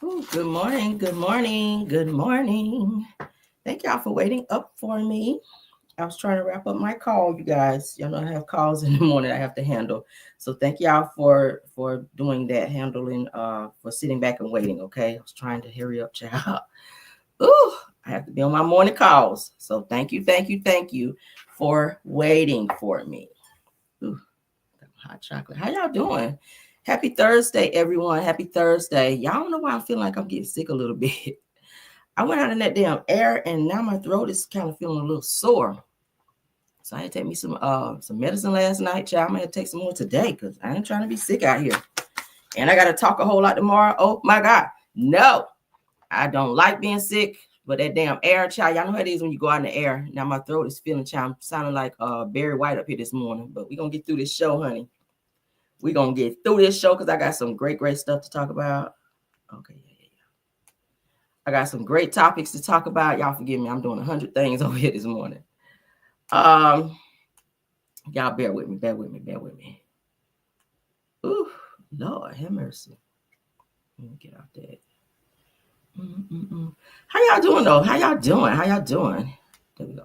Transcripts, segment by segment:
Ooh, good morning, good morning, good morning. Thank y'all for waiting up for me. I was trying to wrap up my call, you guys. Y'all know I have calls in the morning I have to handle. So thank y'all for doing that, handling for sitting back and waiting, okay? I was trying to hurry up, child. Ooh, I have to be on my morning calls. So thank you for waiting for me. Ooh, hot chocolate. How y'all doing? Happy Thursday, everyone. Happy Thursday. Y'all don't know why I feel like I'm getting sick a little bit. I went out in that damn air and now my throat is kind of feeling a little sore. So I had to take me some medicine last night, child. I'm gonna take some more today because I ain't trying to be sick out here. And I gotta talk a whole lot tomorrow. Oh my God. No, I don't like being sick, but that damn air, child. Y'all know how it is when you go out in the air. Now my throat is feeling, child. I'm sounding like Barry White up here this morning, but we're gonna get through this show, honey. We're gonna get through this show because I got some great stuff to talk about. Okay, yeah. I got some great topics to talk about. Y'all forgive me. I'm doing 100 things over here this morning. Y'all bear with me. Ooh, Lord, have mercy. Let me get out there. How y'all doing though? How y'all doing? There we go.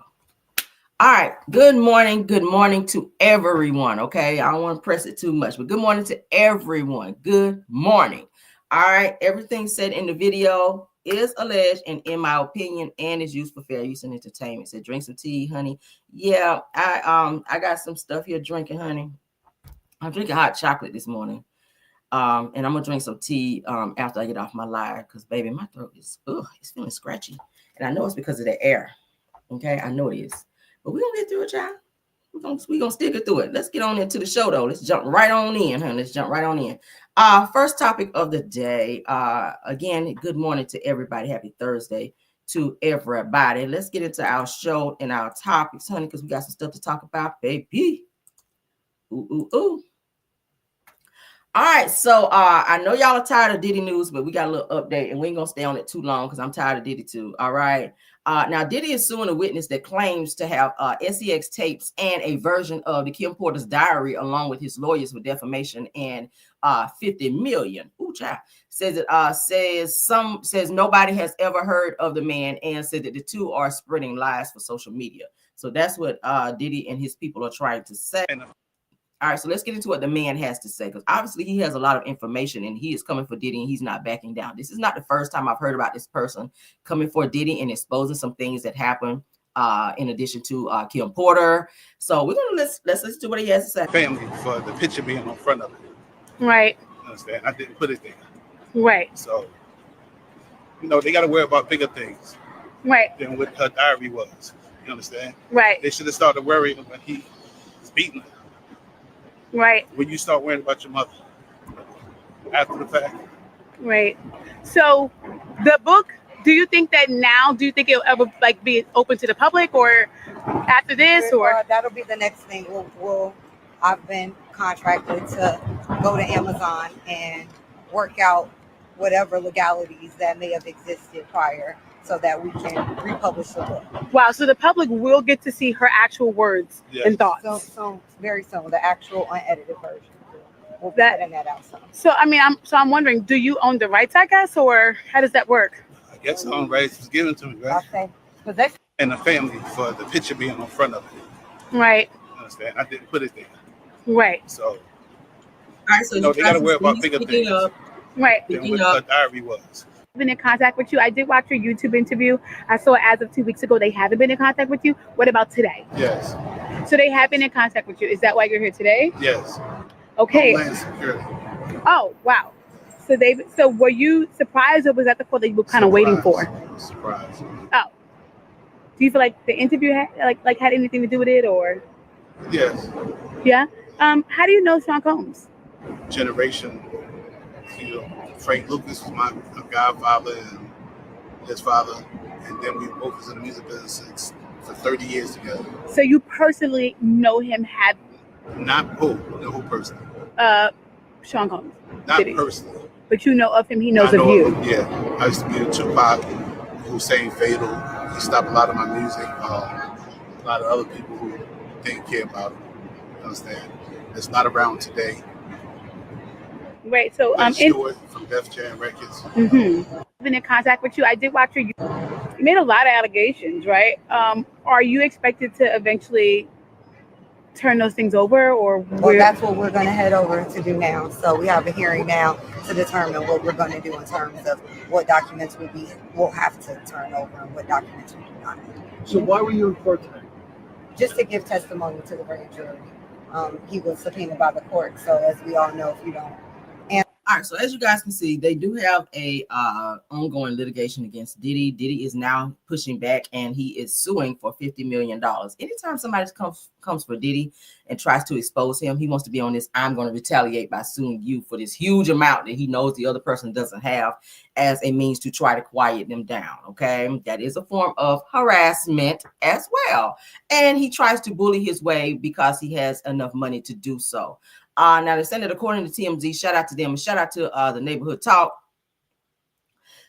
All right. Good morning to everyone. Okay, I don't want to press it too much, but good morning to everyone. Good morning. All right. Everything said in the video is alleged and in my opinion and is used for fair use and entertainment. Said drink some tea, honey. Yeah, I got some stuff here drinking, honey. I'm drinking hot chocolate this morning. And I'm gonna drink some tea after I get off my live because baby, my throat is it's feeling scratchy. And I know it's because of the air. Okay, I know it is. But we're gonna get through it, y'all. We're gonna stick it through it. Let's get on into the show though. Let's jump right on in, honey. Let's jump right on in. First topic of the day. Again, good morning to everybody. Happy Thursday to everybody. Let's get into our show and our topics, honey, because we got some stuff to talk about, baby. Ooh. All right, so I know y'all are tired of Diddy news, but we got a little update, and we ain't gonna stay on it too long because I'm tired of Diddy too. All right. Now Diddy is suing a witness that claims to have SEX tapes and a version of the Kim Porter's diary, along with his lawyers for defamation and 50 million. Ooh, child. Says nobody has ever heard of the man, and said that the two are spreading lies for social media. So that's what Diddy and his people are trying to say. All right, so let's get into what the man has to say, because obviously he has a lot of information and he is coming for Diddy and he's not backing down. This is not the first time I've heard about this person coming for Diddy and exposing some things that happened in addition to Kim Porter. So we're gonna let's listen to what he has to say. Family for the picture being on front of it. Right. You understand? I didn't put it there. Right. So, they got to worry about bigger things. Right. Than what her diary was. You understand? Right. They should have started worrying when he was beating her. Right. When you start worrying about your mother after the fact. Right. So the book, do you think it'll ever be open to the public or after this or? That'll be the next thing. I've been contracted to go to Amazon and work out whatever legalities that may have existed prior so that we can republish the book. Wow, so the public will get to see her actual words and thoughts. So very soon, the actual unedited version. We'll be putting that out soon. So I'm wondering, do you own the rights, I guess, or how does that work? I guess the own rights was given to me, right? Okay. And the family for the picture being on front of it. Right. You understand? I didn't put it there. Right. So, all right, so they got to worry about bigger things. Right. Than what her diary was. Been in contact with you. I did watch your YouTube interview. I saw as of 2 weeks ago they haven't been in contact with you. What about today? Yes. So they have been in contact with you. Is that why you're here today? Yes. Okay. Homeland Security. Oh wow. So were you surprised or was that the call that you were kind of waiting for? Surprise. Oh. Do you feel like the interview had had anything to do with it or? Yes. Yeah. How do you know Sean Combs? Generation. Frank Lucas was my godfather and his father, and then we both was in the music business for 30 years together. So you personally know him? Not who person? Sean Combs. Not personally. But you know of him. He knows of you. Yeah, I used to be in Tupac, Hussein Fatal. He stopped a lot of my music. A lot of other people who didn't care about him. You understand? It's not around today. Right. So Stewart from Def Jam Records. Been in contact with you. I did watch you. You made a lot of allegations, right? Are you expected to eventually turn those things over, or well, that's what we're going to head over to do now. So we have a hearing now to determine what we're going to do in terms of what documents we'll have to turn over and what documents we do not. So why were you in court tonight? Just to give testimony to the grand jury. He was subpoenaed by the court. So as we all know, if you don't. All right, so as you guys can see, they do have a ongoing litigation against Diddy. Diddy is now pushing back, and he is suing for $50 million. Anytime somebody comes for Diddy and tries to expose him, he wants to be on this, I'm going to retaliate by suing you for this huge amount that he knows the other person doesn't have, as a means to try to quiet them down, okay? That is a form of harassment as well. And he tries to bully his way because he has enough money to do so. Now, they said that according to TMZ, shout out to them, and shout out to the Neighborhood Talk,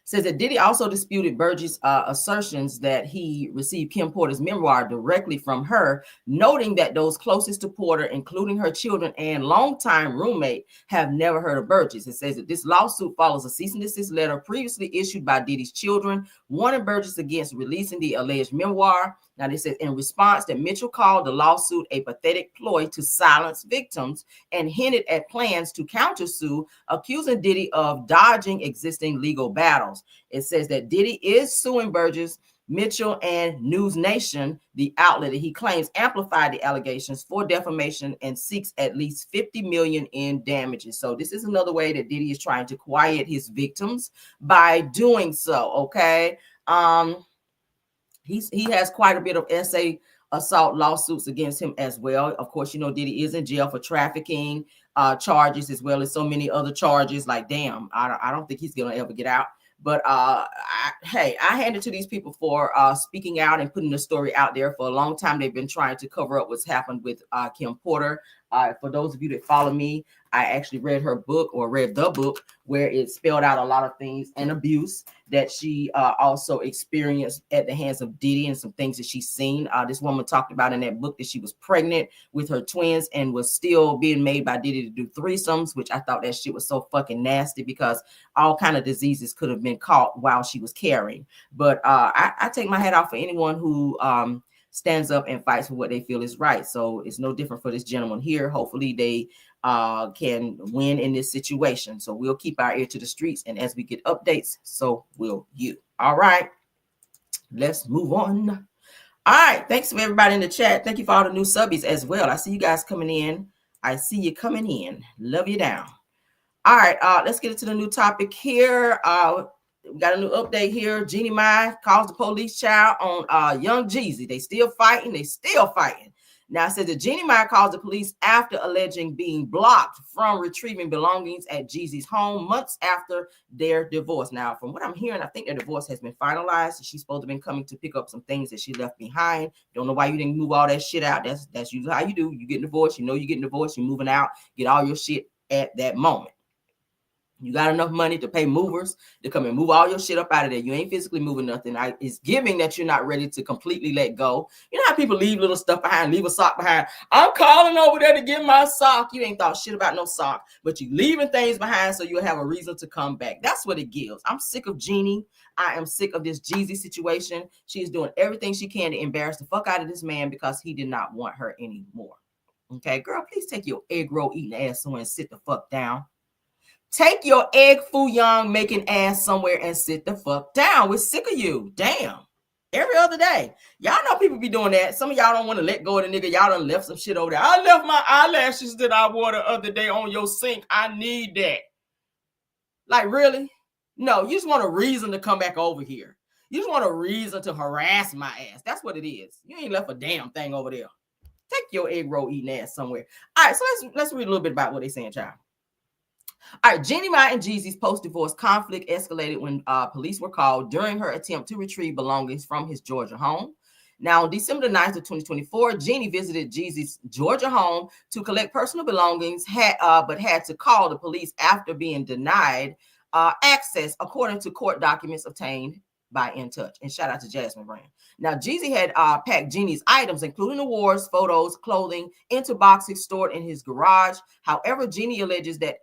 says that Diddy also disputed Burgess' assertions that he received Kim Porter's memoir directly from her, noting that those closest to Porter, including her children and longtime roommate, have never heard of Burgess. It says that this lawsuit follows a cease and desist letter previously issued by Diddy's children, warning Burgess against releasing the alleged memoir. Now, they said in response that Mitchell called the lawsuit a pathetic ploy to silence victims and hinted at plans to countersue, accusing Diddy of dodging existing legal battles. It says that Diddy is suing Burgess, Mitchell, and News Nation, the outlet that he claims amplified the allegations, for defamation and seeks at least $50 million in damages. So this is another way that Diddy is trying to quiet his victims by doing so, okay? He has quite a bit of essay assault lawsuits against him as well. Of course, you know, Diddy is in jail for trafficking charges, as well as so many other charges. Like, damn, I don't think he's gonna ever get out. But I hand it to these people for speaking out and putting the story out there. For a long time, they've been trying to cover up what's happened with Kim Porter. For those of you that follow me, I actually read the book where it spelled out a lot of things and abuse that she also experienced at the hands of Diddy, and some things that she's seen. This woman talked about in that book that she was pregnant with her twins and was still being made by Diddy to do threesomes, which I thought that shit was so fucking nasty, because all kind of diseases could have been caught while she was carrying. But I take my hat off for anyone who stands up and fights for what they feel is right. So it's no different for this gentleman here. Hopefully they can win in this situation. So we'll keep our ear to the streets, and as we get updates, so will you. All right, let's move on. All right, thanks for everybody in the chat. Thank you for all the new subbies as well. I see you guys coming in. I see you coming in. Love you down. All right, let's get into the new topic here. We got a new update here. Jeannie calls the police child on young Jeezy. They still fighting. Now, it says that Jeannie calls the police after alleging being blocked from retrieving belongings at Jeezy's home months after their divorce. Now, from what I'm hearing, I think their divorce has been finalized. She's supposed to have been coming to pick up some things that she left behind. Don't know why you didn't move all that shit out. That's usually how you do. You get divorced. You know you're getting divorced. You're moving out. Get all your shit at that moment. You got enough money to pay movers to come and move all your shit up out of there. You ain't physically moving nothing. It's giving that you're not ready to completely let go. You know how people leave little stuff behind, leave a sock behind. I'm calling over there to get my sock. You ain't thought shit about no sock, but you leaving things behind so you'll have a reason to come back. That's what it gives. I'm sick of Jeannie. I am sick of this Jeezy situation. She is doing everything she can to embarrass the fuck out of this man because he did not want her anymore. Okay, girl, please take your egg roll eating ass somewhere and sit the fuck down. Take your egg foo young making ass somewhere and sit the fuck down. We're sick of you. Damn. Every other day. Y'all know people be doing that. Some of y'all don't want to let go of the nigga. Y'all done left some shit over there. I left my eyelashes that I wore the other day on your sink. I need that. Like, really? No, you just want a reason to come back over here. You just want a reason to harass my ass. That's what it is. You ain't left a damn thing over there. Take your egg roll eating ass somewhere. All right, so let's read a little bit about what they're saying, child. All right, Jeannie and Jeezy's post-divorce conflict escalated when police were called during her attempt to retrieve belongings from his Georgia home. Now, on December 9th of 2024, Jeannie visited Jeezy's Georgia home to collect personal belongings, but had to call the police after being denied access, according to court documents obtained by In Touch. And shout out to Jasmine Brand. Now, Jeezy had packed Jeannie's items, including awards, photos, clothing, into boxes stored in his garage. However, Jeannie alleges that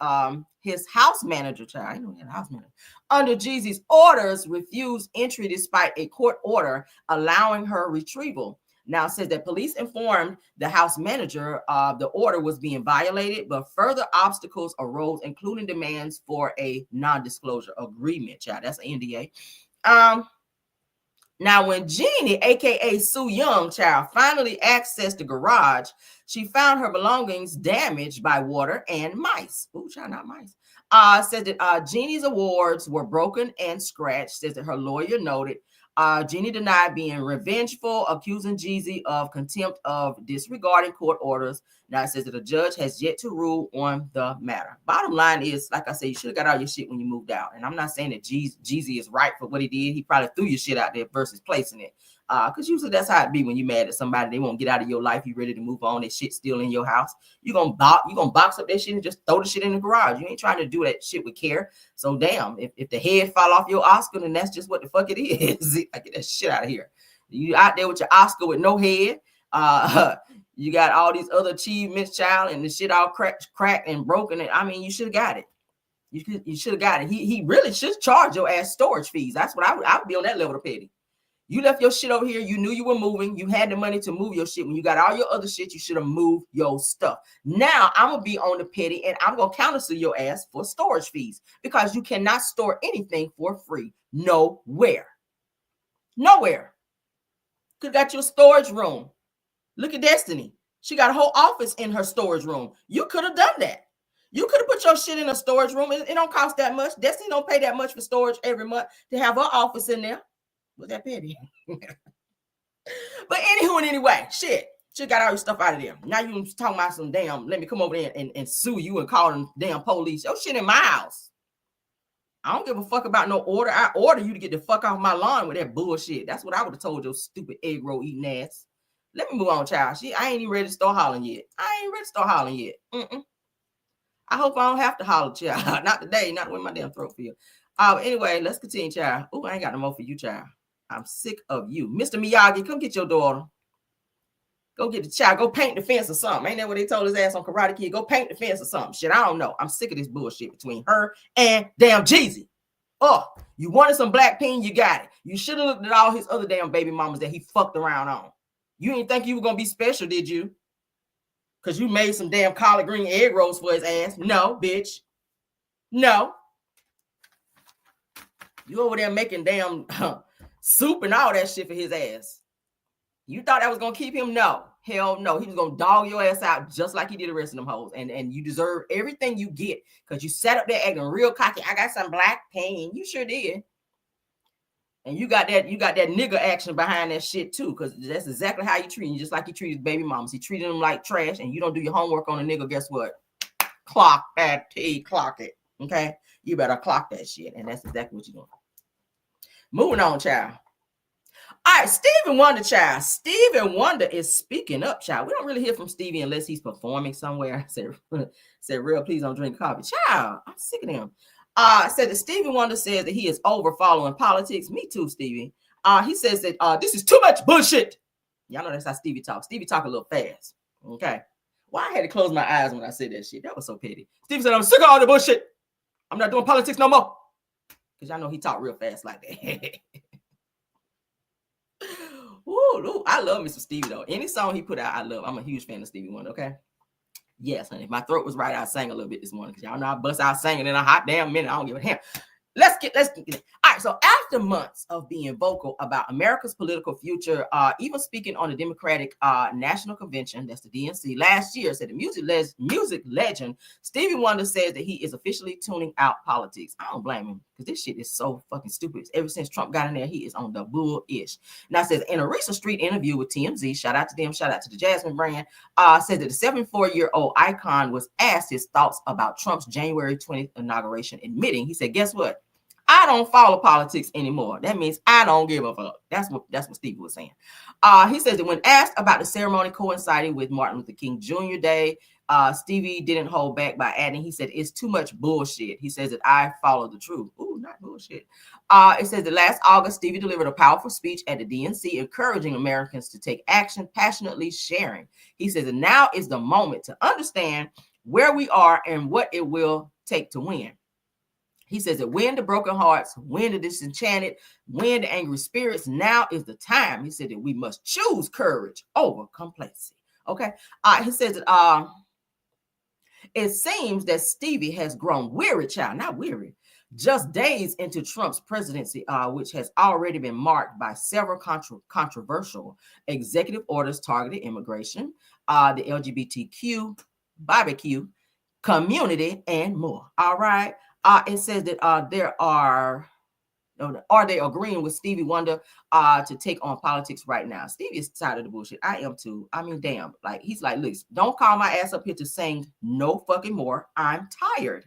his house manager, child, I know he had a house manager, under Jeezy's orders, refused entry despite a court order allowing her retrieval. Now, it says that police informed the house manager the order was being violated, but further obstacles arose, including demands for a non-disclosure agreement, child. That's an NDA. Now, when Jeannie, aka Sue Young, child, finally accessed the garage, she found her belongings damaged by water and mice. Ooh, child, not mice. Said that Jeannie's awards were broken and scratched. Says that her lawyer noted. Jeannie denied being revengeful, accusing Jeezy of contempt of disregarding court orders. Now it says that the judge has yet to rule on the matter. Bottom line is, like I said, you should have got all your shit when you moved out. And I'm not saying that Jeezy is right for what he did. He probably threw your shit out there versus placing it. Because usually that's how it be when you're mad at somebody. They won't get out of your life. You ready to move on. That shit still in your house. You're gonna box up that shit and just throw the shit in the garage. You ain't trying to do that shit with care. So damn, if the head fall off your Oscar, then that's just what the fuck it is. I get that shit out of here. You out there with your Oscar with no head. You got all these other achievements, child, and the shit all cracked and broken. And I mean, you should have got it. You should have got it. He really should charge your ass storage fees. That's what I would be on that level of petty. You left your shit over here. You knew you were moving. You had the money to move your shit. When you got all your other shit, you should have moved your stuff. Now I'm going to be on the petty and I'm going to counter your ass for storage fees because you cannot store anything for free. Nowhere. Nowhere. Could have got your storage room. Look at Destiny. She got a whole office in her storage room. You could have done that. You could have put your shit in a storage room. It don't cost that much. Destiny don't pay that much for storage every month to have her office in there. Was that petty? But anywho and anyway, shit. She got all your stuff out of there. Now you talking about some damn, let me come over there and sue you and call them damn police. Your shit in my house. I don't give a fuck about no order. I order you to get the fuck off my lawn with that bullshit. That's what I would have told your stupid egg roll eating ass. Let me move on, child. I ain't even ready to start hollering yet. I hope I don't have to holler, child. Not today, not when my damn throat feels. Anyway, let's continue, child. Oh, I ain't got no more for you, child. I'm sick of you. Mr. Miyagi, come get your daughter. Go get the child. Go paint the fence or something. Ain't that what they told his ass on Karate Kid? Go paint the fence or something. Shit, I don't know. I'm sick of this bullshit between her and damn Jeezy. Oh, you wanted some black peen, you got it. You should have looked at all his other damn baby mamas that he fucked around on. You didn't think you were going to be special, did you? Because you made some damn collard green egg rolls for his ass. No, bitch. No. You over there making damn soup and all that shit for his ass. You thought that was going to keep him? No. Hell no. He was going to dog your ass out just like he did the rest of them hoes. And you deserve everything you get because you sat up there acting real cocky. I got some black pain. You sure did. And you got that nigga action behind that shit too, because that's exactly how you treat him. Just like he treated baby mamas. He treated them like trash, and you don't do your homework on a nigga, guess what? Clock that T, clock it. Okay? You better clock that shit. And that's exactly what you're doing. Moving on, child. All right, Stevie Wonder, child. Stevie Wonder is speaking up, child. We don't really hear from Stevie unless he's performing somewhere. I said, real, please don't drink coffee. Child, I'm sick of him. Said that Stevie Wonder says that he is over following politics. Me too, Stevie. He says that this is too much bullshit. Y'all know that's how Stevie talks. Stevie talk a little fast. Okay. Why I had to close my eyes when I said that shit. That was so petty. Stevie said, I'm sick of all the bullshit. I'm not doing politics no more. Because y'all know he talk real fast like that. Ooh, I love Mr. Stevie though. Any song he put out, I love. I'm a huge fan of Stevie Wonder, okay? Yes, honey. If my throat was right, I sang a little bit this morning because y'all know I bust out singing in a hot damn minute. I don't give a damn. Let's get it. All right. So after months of being vocal about America's political future, even speaking on the Democratic National Convention, that's the DNC, last year, said the music legend Stevie Wonder says that he is officially tuning out politics. I don't blame him because this shit is so fucking stupid. Ever since Trump got in there, he is on the bull-ish. Now it says in a recent street interview with TMZ, shout out to them, shout out to the Jasmine brand, said that the 74-year-old icon was asked his thoughts about Trump's January 20th inauguration, admitting, he said, guess what? I don't follow politics anymore. That means I don't give a fuck. That's what Stevie was saying. He says that when asked about the ceremony coinciding with Martin Luther King Jr. Day, Stevie didn't hold back by adding, he said, it's too much bullshit. He says that I follow the truth. Ooh, not bullshit. It says that last August, Stevie delivered a powerful speech at the DNC, encouraging Americans to take action, passionately sharing. He says that now is the moment to understand where we are and what it will take to win. He says that win the broken hearts, win the disenchanted, win the angry spirits. Now is the time. He said that we must choose courage over complacency. Okay. He says that it seems that Stevie has grown weary, child, not weary, just days into Trump's presidency, which has already been marked by several controversial executive orders targeting immigration, the LGBTQ, barbecue community, and more. All right. It says that are they agreeing with Stevie Wonder to take on politics right now? Stevie is tired of the bullshit. I am too. I mean, damn. Like, he's like, look, don't call my ass up here to sing no fucking more. I'm tired.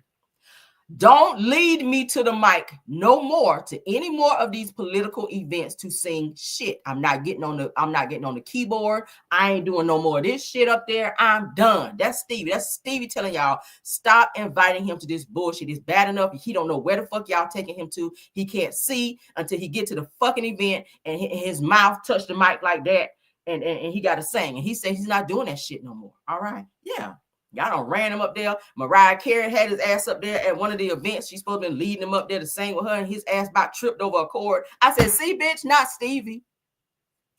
Don't lead me to the mic no more to any more of these political events to sing shit. I'm not getting on the keyboard. I ain't doing no more of this shit up there. I'm done. That's Stevie. That's Stevie telling y'all, stop inviting him to this bullshit. It's bad enough. He don't know where the fuck y'all taking him to. He can't see until he get to the fucking event and his mouth touch the mic like that. And he got to sing. And he said he's not doing that shit no more. All right. Yeah. Y'all done ran him up there. Mariah Carey had his ass up there at one of the events. She's supposed to be leading him up there to sing with her, and his ass about tripped over a cord. I said, see, bitch, not Stevie.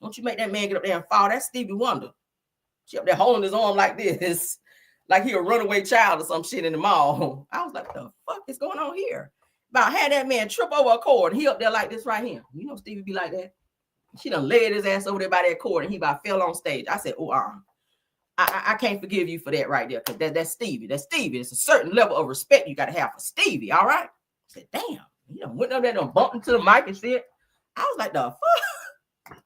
Don't you make that man get up there and fall. That's Stevie Wonder. She up there holding his arm like this, like he a runaway child or some shit in the mall. I was like, what the fuck is going on here? About had that man trip over a cord, and he up there like this right here. You know Stevie be like that. She done laid his ass over there by that cord, and he about fell on stage. I said, oh, I can't forgive you for that right there, because that's Stevie. That's Stevie. It's a certain level of respect you got to have for Stevie, all right? I said, damn. He done went up there and bumped into the mic and shit. I was like, the fuck?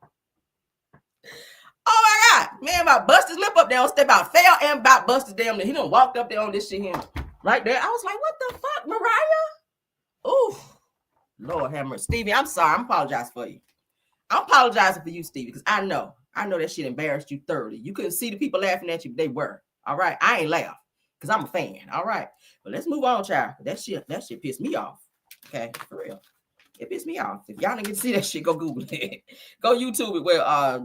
Oh, my God. Man, about bust his lip up there on stage, about fell and about busted damn. He done walked up there on this shit here right there. I was like, what the fuck, Mariah? Ooh. Lord have mercy. Stevie, I'm sorry. I'm apologizing for you. I'm apologizing for you, Stevie, because I know that shit embarrassed you thoroughly. You couldn't see the people laughing at you, but they were. All right. I ain't laugh because I'm a fan. All right. But let's move on, child. That shit pissed me off. Okay. For real. It pissed me off. If y'all didn't get to see that shit, go Google it. Go YouTube it where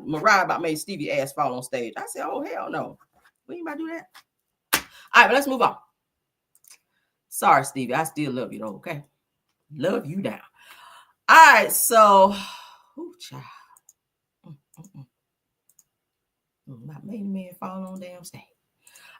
Mariah about made Stevie ass fall on stage. I said, oh, hell no. We ain't about to do that. All right, but let's move on. Sorry, Stevie. I still love you, though. Okay. Love you down. All right. So, ooh, child. Not made a man fall on damn stage.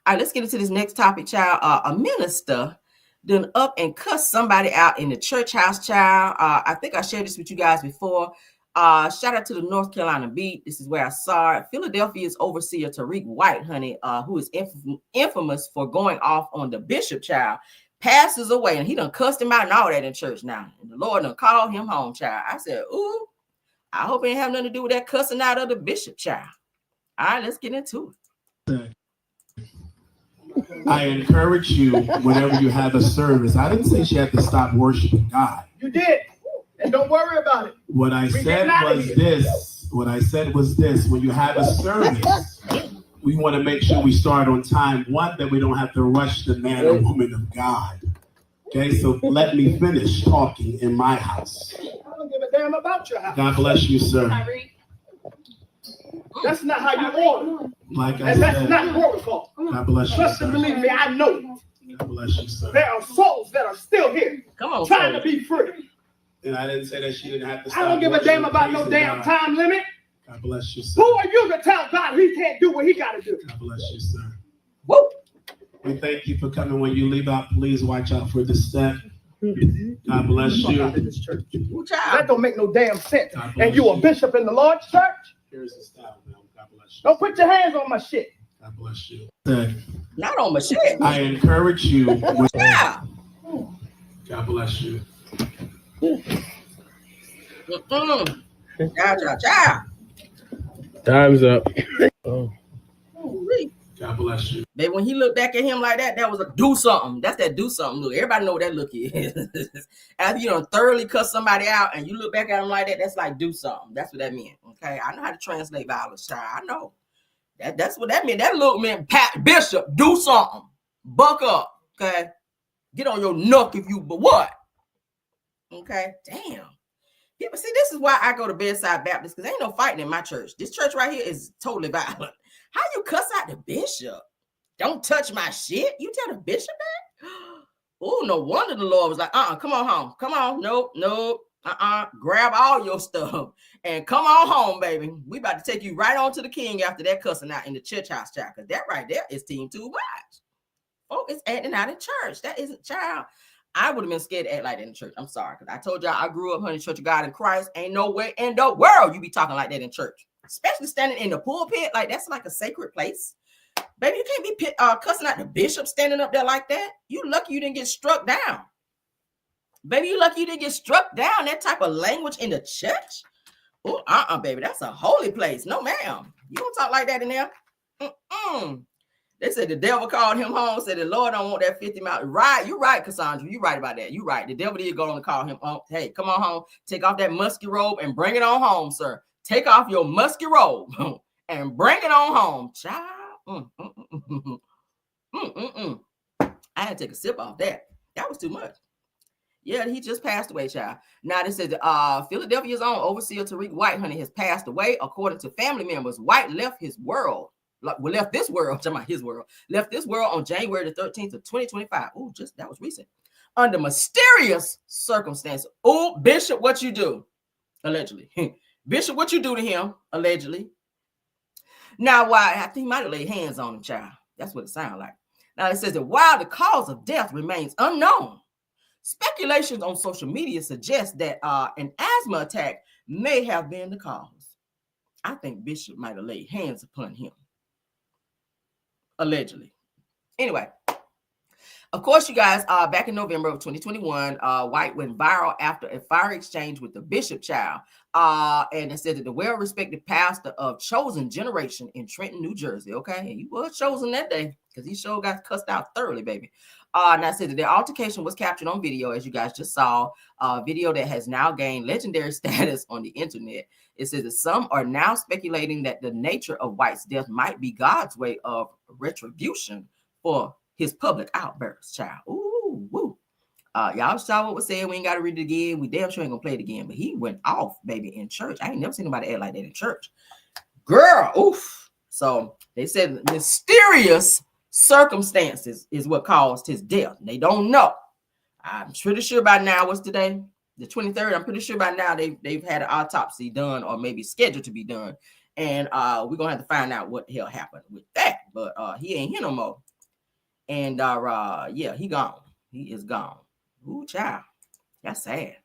All right, let's get into this next topic, child. A minister done up and cussed somebody out in the church house, child. I think I shared this with you guys before. Shout out to the North Carolina beat. This is where I saw it. Philadelphia's overseer Tariq White, honey, who is infamous for going off on the bishop, child, passes away, and he done cussed him out and all that in church now. And the Lord done called him home, child. I said, ooh, I hope it ain't have nothing to do with that cussing out of the bishop, child. All right, let's get into it. I encourage you whenever you have a service. I didn't say she had to stop worshiping God. You did. And don't worry about it. What I said was this. When you have a service, we want to make sure we start on time. One, that we don't have to rush the man or woman of God. Okay, so let me finish talking in my house. I don't give a damn about your house. God bless you, sir. That's not how you order. Like I And said, that's not protocol. God bless you, Trust and sir. believe me, I know. God bless you, sir. There are souls that are still here Come on, trying sir. to be free. And I didn't say that she didn't have to stop. I don't give a damn about no praising damn God. time limit. God bless you, sir. Who are you to tell God he can't do what he got to do? God bless you, sir. Whoa. We thank you for coming. When you leave out, please watch out for the step. God bless you. Ooh, child. That don't make no damn sense. God bless And you a you. bishop in the Lord's church? Here's the style now. God bless you. Don't put your hands on my shit. God bless you. Not on my shit. I encourage you. Yeah. God bless you. Child. Time's up. Oh. Ooh-wee. God bless you. Baby, when he looked back at him like that, that was a do something. That's that do something look. Everybody know what that look is. After you done thoroughly cuss somebody out and you look back at him like that, that's like do something. That's what that meant. Okay. I know how to translate violence, child. I know. That's what that meant. That look meant Pat Bishop, do something. Buck up. Okay. Get on your knuck if you, but what? Okay. Damn. Yeah, but see, this is why I go to Bedside Baptist, because ain't no fighting in my church. This church right here is totally violent. How you cuss out the bishop? Don't touch my shit. You tell the bishop that? Oh, no wonder the Lord was like, come on home. Come on. Nope. Grab all your stuff and come on home, baby. We about to take you right on to the king after that cussing out in the church house, child. Because that right there is team too much. Oh, it's acting out in church. That isn't, child. I would have been scared to act like that in church. I'm sorry. Because I told y'all I grew up, honey, Church of God in Christ. Ain't no way in the world you be talking like that in church. Especially standing in the pulpit. Like, that's like a sacred place. Baby, you can't be cussing out the bishop standing up there like that. You lucky you didn't get struck down. Baby, you lucky you didn't get struck down. That type of language in the church. Oh, baby, that's a holy place. No, ma'am. You don't talk like that in there. They said the devil called him home, said the Lord don't want that 50 miles. Right, you're right, Cassandra. You're right about that. You're right. The devil did go on to call him home. Hey, come on home. Take off that musky robe and bring it on home, sir. Take off your musky robe and bring it on home, child. I had to take a sip off that. That was too much. Yeah, he just passed away, child. Now, this says Philadelphia's own overseer Tariq White, honey, has passed away. According to family members, White left this world on January the 13th of 2025. Oh, that was recent. Under mysterious circumstances. Oh, Bishop, what you do? Allegedly. Bishop, what you do to him? Allegedly. Now, why? I think he might have laid hands on him, child. That's what it sounds like. Now, it says that while the cause of death remains unknown, speculations on social media suggest that an asthma attack may have been the cause. I think Bishop might have laid hands upon him. Allegedly. Anyway, of course, you guys, back in November of 2021, White went viral after a fire exchange with the Bishop child. And it said that the well-respected pastor of Chosen Generation in Trenton, New Jersey, okay? And he was chosen that day because he sure got cussed out thoroughly, baby. And I said that their altercation was captured on video, as you guys just saw, video that has now gained legendary status on the internet. It says that some are now speculating that the nature of White's death might be God's way of retribution for his public outbursts, child. Ooh, woo. Y'all saw what was said. We ain't got to read it again. We damn sure ain't gonna play it again. But he went off, baby, in church. I ain't never seen nobody act like that in church. Girl, oof. So they said mysterious circumstances is what caused his death. They don't know. I'm pretty sure by now, what's today? The 23rd. I'm pretty sure by now they've had an autopsy done or maybe scheduled to be done. And we're gonna have to find out what the hell happened with that. But he ain't here no more. And yeah, he gone. He is gone. Ooh, child. That's sad.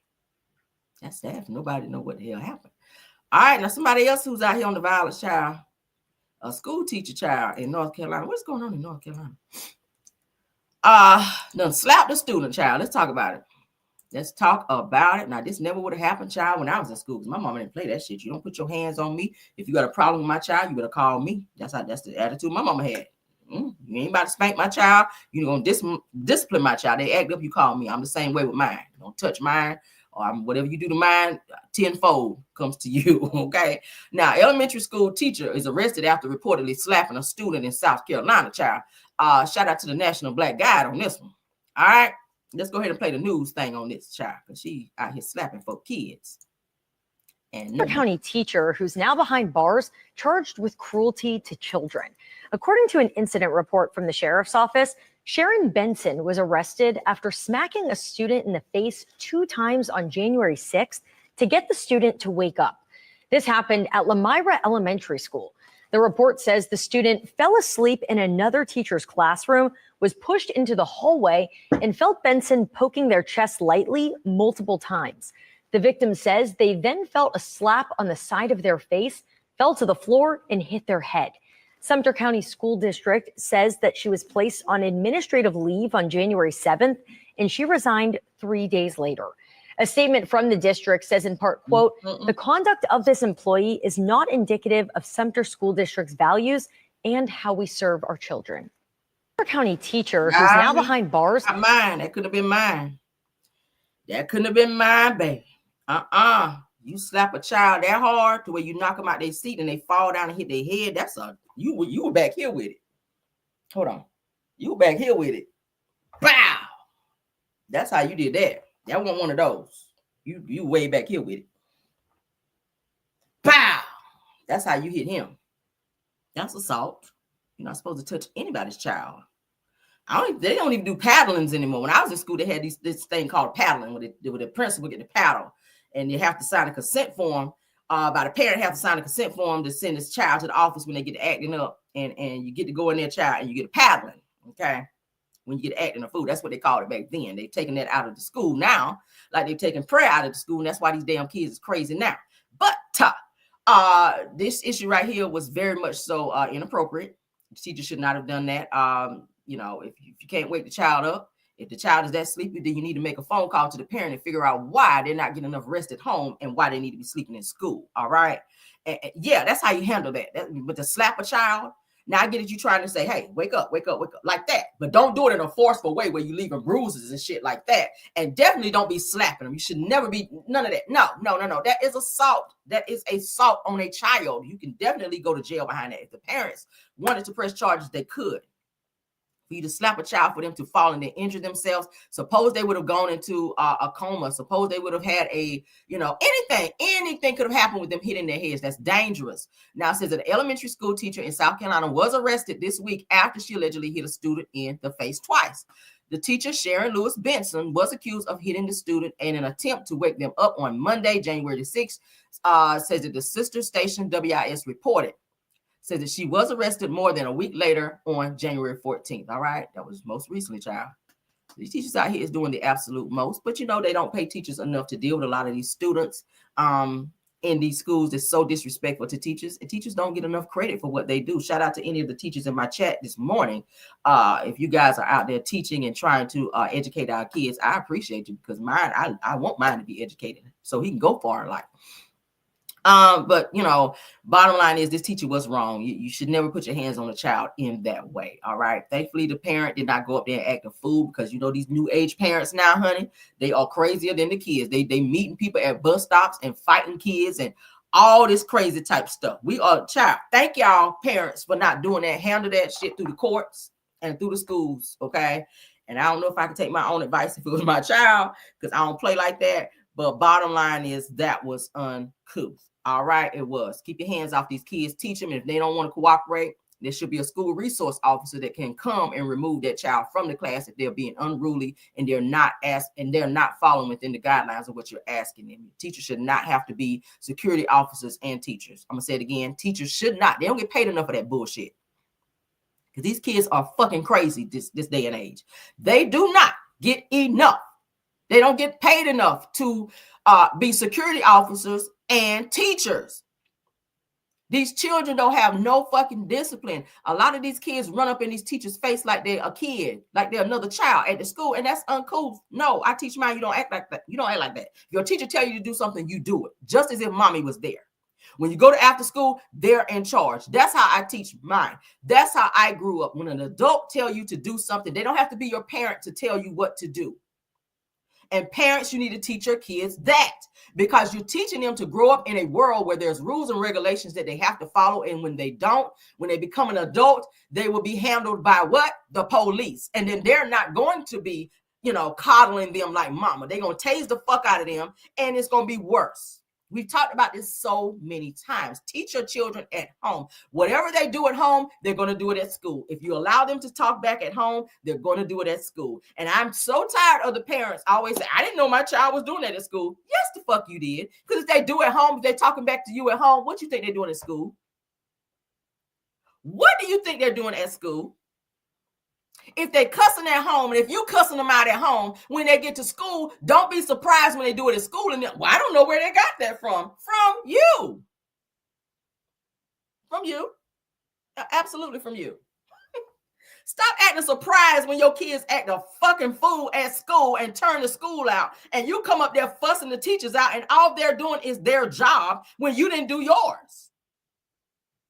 That's sad. Nobody know what the hell happened. All right, now somebody else who's out here on the violence, child. A school teacher child in North Carolina. What's going on in North Carolina? Done slapped a student, child. Let's talk about it. Let's talk about it. Now, this never would have happened, child, when I was in school, because my mama didn't play that shit. You don't put your hands on me. If you got a problem with my child, you better call me. That's the attitude my mama had. You ain't about to spank my child. You're going to discipline my child. They act up, you call me. I'm the same way with mine. Don't touch mine, or whatever you do to mine, tenfold comes to you, okay? Now, elementary school teacher is arrested after reportedly slapping a student in South Carolina, child. Shout out to the National Black Guide on this one. All right? Let's go ahead and play the news thing on this child, because she out here slapping for kids. And County teacher who's now behind bars charged with cruelty to children. According to an incident report from the sheriff's office, Sharon Benson was arrested after smacking a student in the face 2 times on January 6th to get the student to wake up. This happened at Lamira Elementary School. The report says the student fell asleep in another teacher's classroom, was pushed into the hallway, and felt Benson poking their chest lightly multiple times. The victim says they then felt a slap on the side of their face, fell to the floor, and hit their head. Sumter County School District says that she was placed on administrative leave on January 7th, and she resigned 3 days later. A statement from the district says in part, quote, the conduct of this employee is not indicative of Sumter School District's values and how we serve our children. Sumter County teacher who's now behind bars. Not mine. That could have been mine. That couldn't have been mine, baby. You slap a child that hard to where you knock them out their seat and they fall down and hit their head. That's you were back here with it. Hold on. You were back here with it. Bow. That's how you did that. That wasn't one of those. You way back here with it. Pow! That's how you hit him. That's assault. You're not supposed to touch anybody's child. They don't even do paddlings anymore. When I was in school, they had this thing called paddling, where the principal get the paddle, and you have to sign a consent form. By the parent have to sign a consent form to send this child to the office when they get acting up, and you get to go in there, child, and you get a paddling. Okay, when you get acting a fool, that's what they called it back then. They've taken that out of the school now, like they've taken prayer out of the school, and that's why these damn kids is crazy now. But this issue right here was very much so inappropriate. The teacher should not have done that. If you can't wake the child up, if the child is that sleepy, then you need to make a phone call to the parent and figure out why they're not getting enough rest at home and why they need to be sleeping in school. All right. And yeah, that's how you handle that. But to slap a child, now I get it. You trying to say, hey, wake up, like that. But don't do it in a forceful way where you leaving bruises and shit like that. And definitely don't be slapping them. You should never be none of that. No. That is assault. That is assault on a child. You can definitely go to jail behind that. If the parents wanted to press charges, they could. For you to slap a child, for them to fall and they injure themselves, suppose they would have gone into a coma, suppose they would have had anything could have happened with them hitting their heads. That's dangerous. Now it says that an elementary school teacher in South Carolina was arrested this week after she allegedly hit a student in the face twice. The teacher, Sharon Lewis Benson, was accused of hitting the student in an attempt to wake them up on Monday, January the 6th, says that the sister station WIS reported. Says that she was arrested more than a week later on January 14th. All right. That was most recently, child. These teachers out here is doing the absolute most, but they don't pay teachers enough to deal with a lot of these students in these schools. That's so disrespectful to teachers, and teachers don't get enough credit for what they do. Shout out to any of the teachers in my chat this morning. If you guys are out there teaching and trying to educate our kids, I appreciate you, because I want mine to be educated so he can go far in life. But bottom line is this teacher was wrong. You should never put your hands on a child in that way. All right. Thankfully, the parent did not go up there and act a fool, because these new age parents now, honey, they are crazier than the kids. They meeting people at bus stops and fighting kids and all this crazy type stuff. We are child. Thank y'all parents for not doing that. Handle that shit through the courts and through the schools. Okay. And I don't know if I could take my own advice if it was my child, because I don't play like that. But bottom line is that was uncouth. All right, it was. Keep your hands off these kids. Teach them. If they don't want to cooperate, there should be a school resource officer that can come and remove that child from the class if they're being unruly and they're not following within the guidelines of what you're asking them. Teachers should not have to be security officers and teachers. I'm gonna say it again. Teachers should not. They don't get paid enough for that bullshit, because these kids are fucking crazy this day and age. They do not get enough. They don't get paid enough to be security officers and teachers. These children don't have no fucking discipline. A lot of these kids run up in these teachers' face like they're a kid, like they're another child at the school, and that's uncool. No, I teach mine. You don't act like that. You don't act like that. If your teacher tell you to do something, you do it, just as if mommy was there. When you go to after school, they're in charge. That's how I teach mine. That's how I grew up. When an adult tell you to do something, they don't have to be your parent to tell you what to do. And parents, you need to teach your kids that, because you're teaching them to grow up in a world where there's rules and regulations that they have to follow. And when they don't, when they become an adult, they will be handled by what? The police. And then they're not going to be, coddling them like mama. They're going to tase the fuck out of them, and it's going to be worse. We've talked about this so many times. Teach your children at home. Whatever they do at home, they're going to do it at school. If you allow them to talk back at home, they're going to do it at school. And I'm so tired of the parents always say, I didn't know my child was doing that at school. Yes, the fuck you did. Because if they do at home, if they're talking back to you at home, what do you think they're doing at school? What do you think they're doing at school? If they cussing at home, and if you cussing them out at home, when they get to school, don't be surprised when they do it at school. And I don't know where they got that from. From you. From you. Absolutely from you. Stop acting surprised when your kids act a fucking fool at school and turn the school out. And you come up there fussing the teachers out, and all they're doing is their job when you didn't do yours.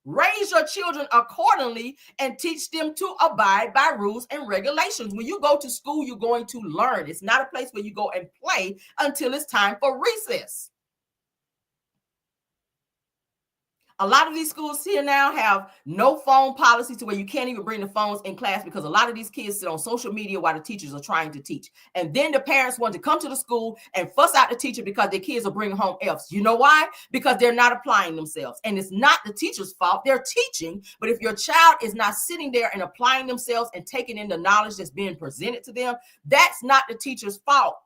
Raise your children accordingly and teach them to abide by rules and regulations. When you go to school, you're going to learn. It's not a place where you go and play until it's time for recess. A lot of these schools here now have no phone policy to where you can't even bring the phones in class because a lot of these kids sit on social media while the teachers are trying to teach. And then the parents want to come to the school and fuss out the teacher because their kids are bringing home Fs. You know why? Because they're not applying themselves. And it's not the teacher's fault. They're teaching. But if your child is not sitting there and applying themselves and taking in the knowledge that's being presented to them, that's not the teacher's fault.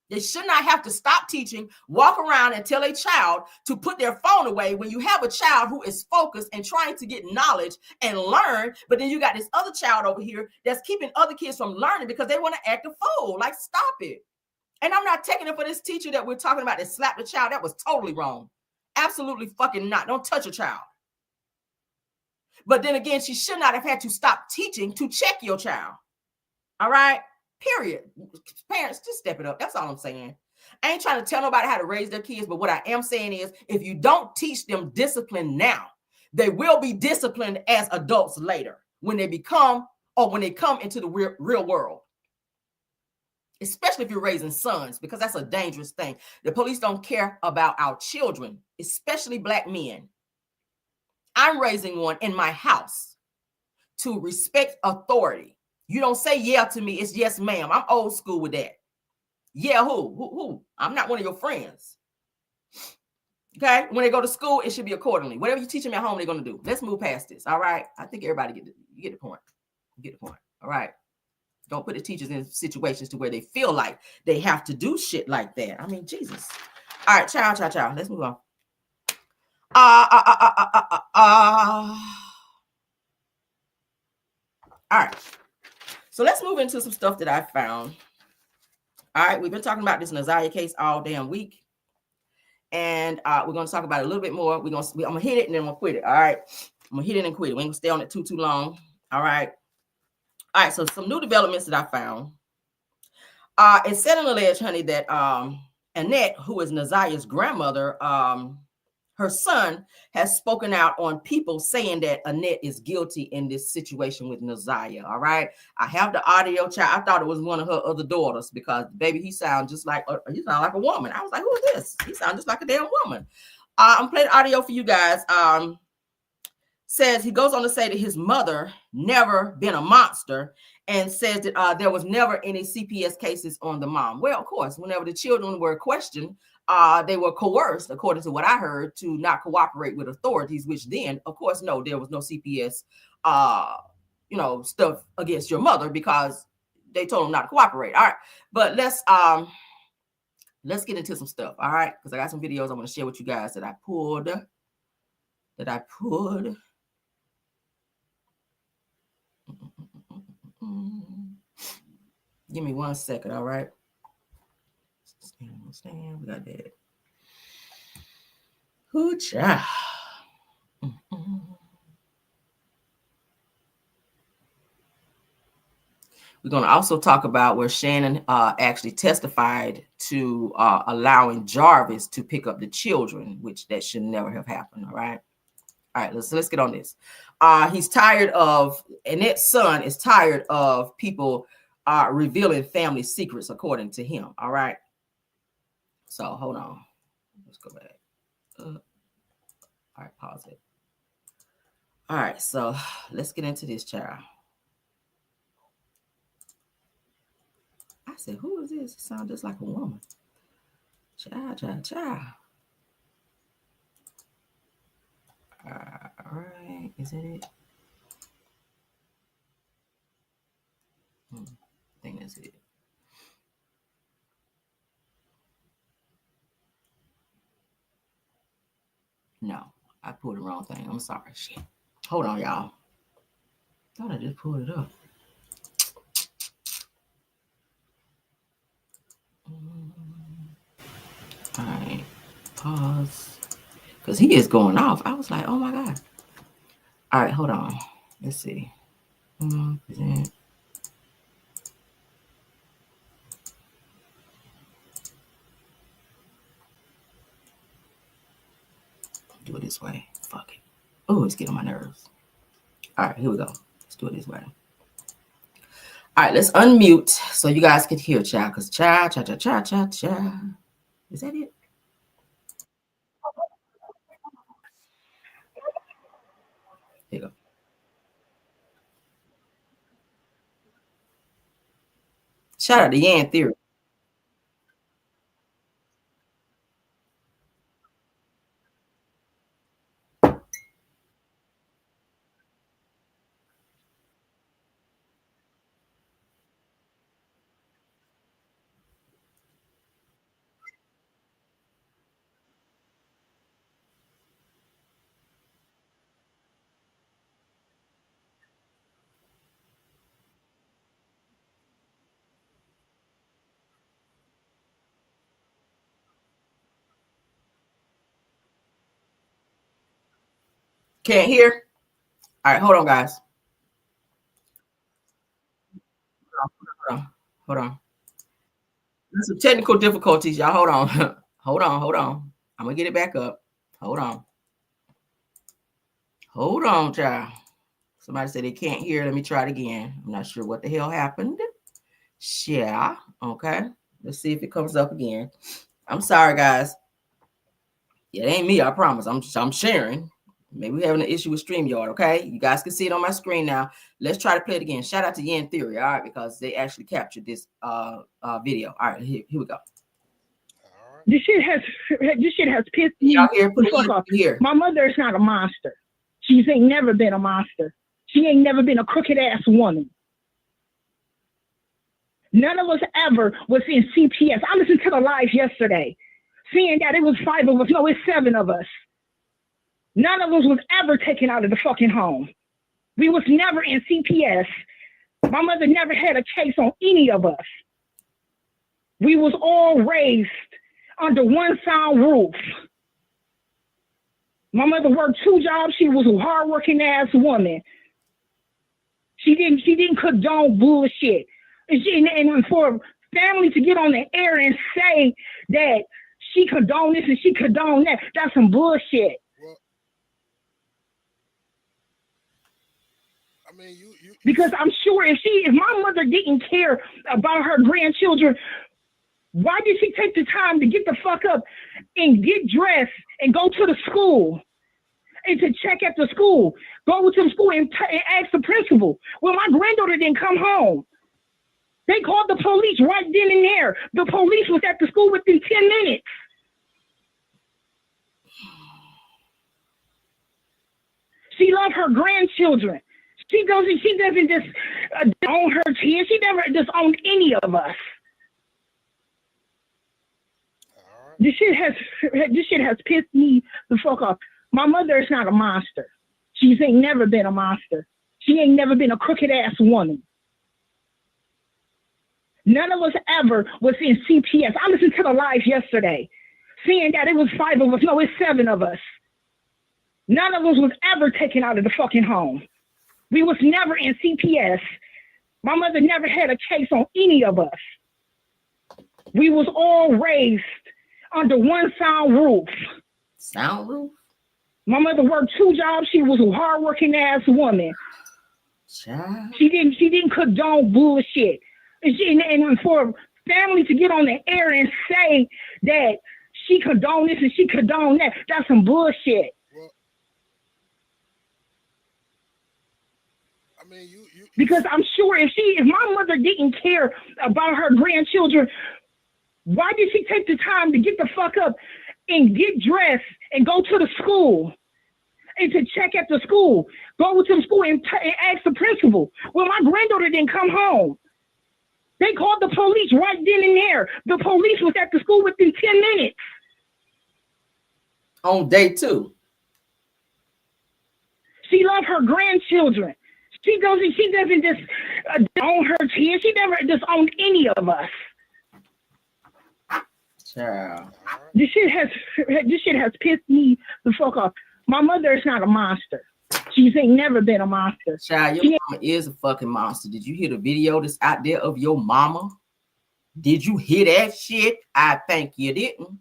They should not have to stop teaching, walk around and tell a child to put their phone away when you have a child who is focused and trying to get knowledge and learn. But then you got this other child over here that's keeping other kids from learning because they want to act a fool. Like, stop it. And I'm not taking it for this teacher that we're talking about that slapped the child. That was totally wrong. Absolutely fucking not. Don't touch a child. But then again, she should not have had to stop teaching to check your child. All right? Period. Parents, just step it up. That's all I'm saying. I ain't trying to tell nobody how to raise their kids, but what I am saying is if you don't teach them discipline now, they will be disciplined as adults later when they become or when they come into the real world. Especially if you're raising sons, because that's a dangerous thing. The police don't care about our children, especially black men. I'm raising one in my house to respect authority. You don't say yeah to me. It's yes, ma'am. I'm old school with that. Yeah, who? I'm not one of your friends. Okay? When they go to school, it should be accordingly. Whatever you teach them at home, they're going to do. Let's move past this. All right? I think everybody get the point. You get the point. All right? Don't put the teachers in situations to where they feel like they have to do shit like that. I mean, Jesus. All right, child. Let's move on. All right. So let's move into some stuff that I found. All right, we've been talking about this Naziah case all damn week. And we're going to talk about it a little bit more. I'm going to hit it and then I'm going to quit it. All right. I'm going to hit it and quit it. We ain't going to stay on it too long. All right. All right. So some new developments that I found. It said in the alleged, honey, that Annette, who is Naziah's grandmother, her son has spoken out on people saying that Annette is guilty in this situation with Naziah. All right. I have the audio, child. I thought it was one of her other daughters because, baby, he sounds just like a woman. I was like, who is this? He sounds just like a damn woman. I'm playing audio for you guys. Says he goes on to say that his mother never been a monster and says that there was never any CPS cases on the mom. Well, of course, whenever the children were questioned, they were coerced, according to what I heard, to not cooperate with authorities, which then, of course, no, there was no CPS, stuff against your mother because they told them not to cooperate. All right. But let's get into some stuff. All right. Because I got some videos I want to share with you guys that I pulled. Give me 1 second. All right. Stand. We got that. Ooh, child. We're going to also talk about where Shannon actually testified to allowing Jarvis to pick up the children, which that should never have happened. All right. Let's get on this. He's tired of, Annette's son is tired of people revealing family secrets, according to him. All right. So hold on. Let's go back. All right, pause it. All right, so let's get into this, child. I said, who is this? It sounds just like a woman. Child. All right, is that it? I think that's it. No, I pulled the wrong thing. I'm sorry. Shit. Hold on, y'all. Thought I just pulled it up. All right. Pause. Because he is going off. I was like, oh my God. All right, hold on. Let's see. Present. Do it this way. Fuck it. Oh, it's getting on my nerves. All right, here we go. Let's do it this way. All right, let's unmute so you guys can hear, child. Because child. Is that it? Here you go. Shout out to Yan Theory. Can't hear? All right, hold on, guys. Hold on. There's some technical difficulties, y'all. Hold on. hold on. I'm going to get it back up. Hold on, child. Somebody said they can't hear. Let me try it again. I'm not sure what the hell happened. Yeah. Okay. Let's see if it comes up again. I'm sorry, guys. It ain't me, I promise. I'm sharing. Maybe we're having an issue with StreamYard, okay? You guys can see it on my screen now. Let's try to play it again. Shout out to Yan Theory, all right, because they actually captured this video. All right, here we go. This shit has pissed me Y'all hear? Put the fuck off. Here. My mother is not a monster. She's ain't never been a monster. She ain't never been a crooked ass woman. None of us ever was in CPS. I listened to the live yesterday, seeing that it was 5 of us. No, it's 7 of us. None of us was ever taken out of the fucking home. We was never in CPS. My mother never had a case on any of us. We was all raised under one sound roof. My mother worked 2 jobs. She was a hardworking ass woman. She didn't condone bullshit. And for family to get on the air and say that she condoned this and she condoned that, that's some bullshit. I mean, you because I'm sure if my mother didn't care about her grandchildren, why did she take the time to get the fuck up and get dressed and go to the school and to check at the school, go to the school and ask the principal? Well, my granddaughter didn't come home. They called the police right then and there. The police was at the school within 10 minutes. She loved her grandchildren. She doesn't just own her kids. She never disowned any of us. This shit has pissed me the fuck off. My mother is not a monster. She's ain't never been a monster. She ain't never been a crooked ass woman. None of us ever was in CPS. I listened to the live yesterday, seeing that it was 5 of us. No, it's 7 of us. None of us was ever taken out of the fucking home. We was never in CPS. My mother never had a case on any of us. We was all raised under one sound roof. Sound roof? My mother worked 2 jobs. She was a hardworking ass woman. Child. She didn't condone bullshit. And for family to get on the air and say that she condoned this and she condoned that, that's some bullshit. I mean, because I'm sure if my mother didn't care about her grandchildren, why did she take the time to get the fuck up and get dressed and go to the school and to check at the school, go to the school and ask the principal? Well, my granddaughter didn't come home. They called the police right then and there. The police was at the school within 10 minutes. On day 2. She loved her grandchildren. She doesn't just own her kids. She never disowned any of us. Child. This shit has pissed me the fuck off. My mother is not a monster. She's ain't never been a monster. Child, your mama is a fucking monster. Did you hear the video that's out there of your mama? Did you hear that shit? I think you didn't.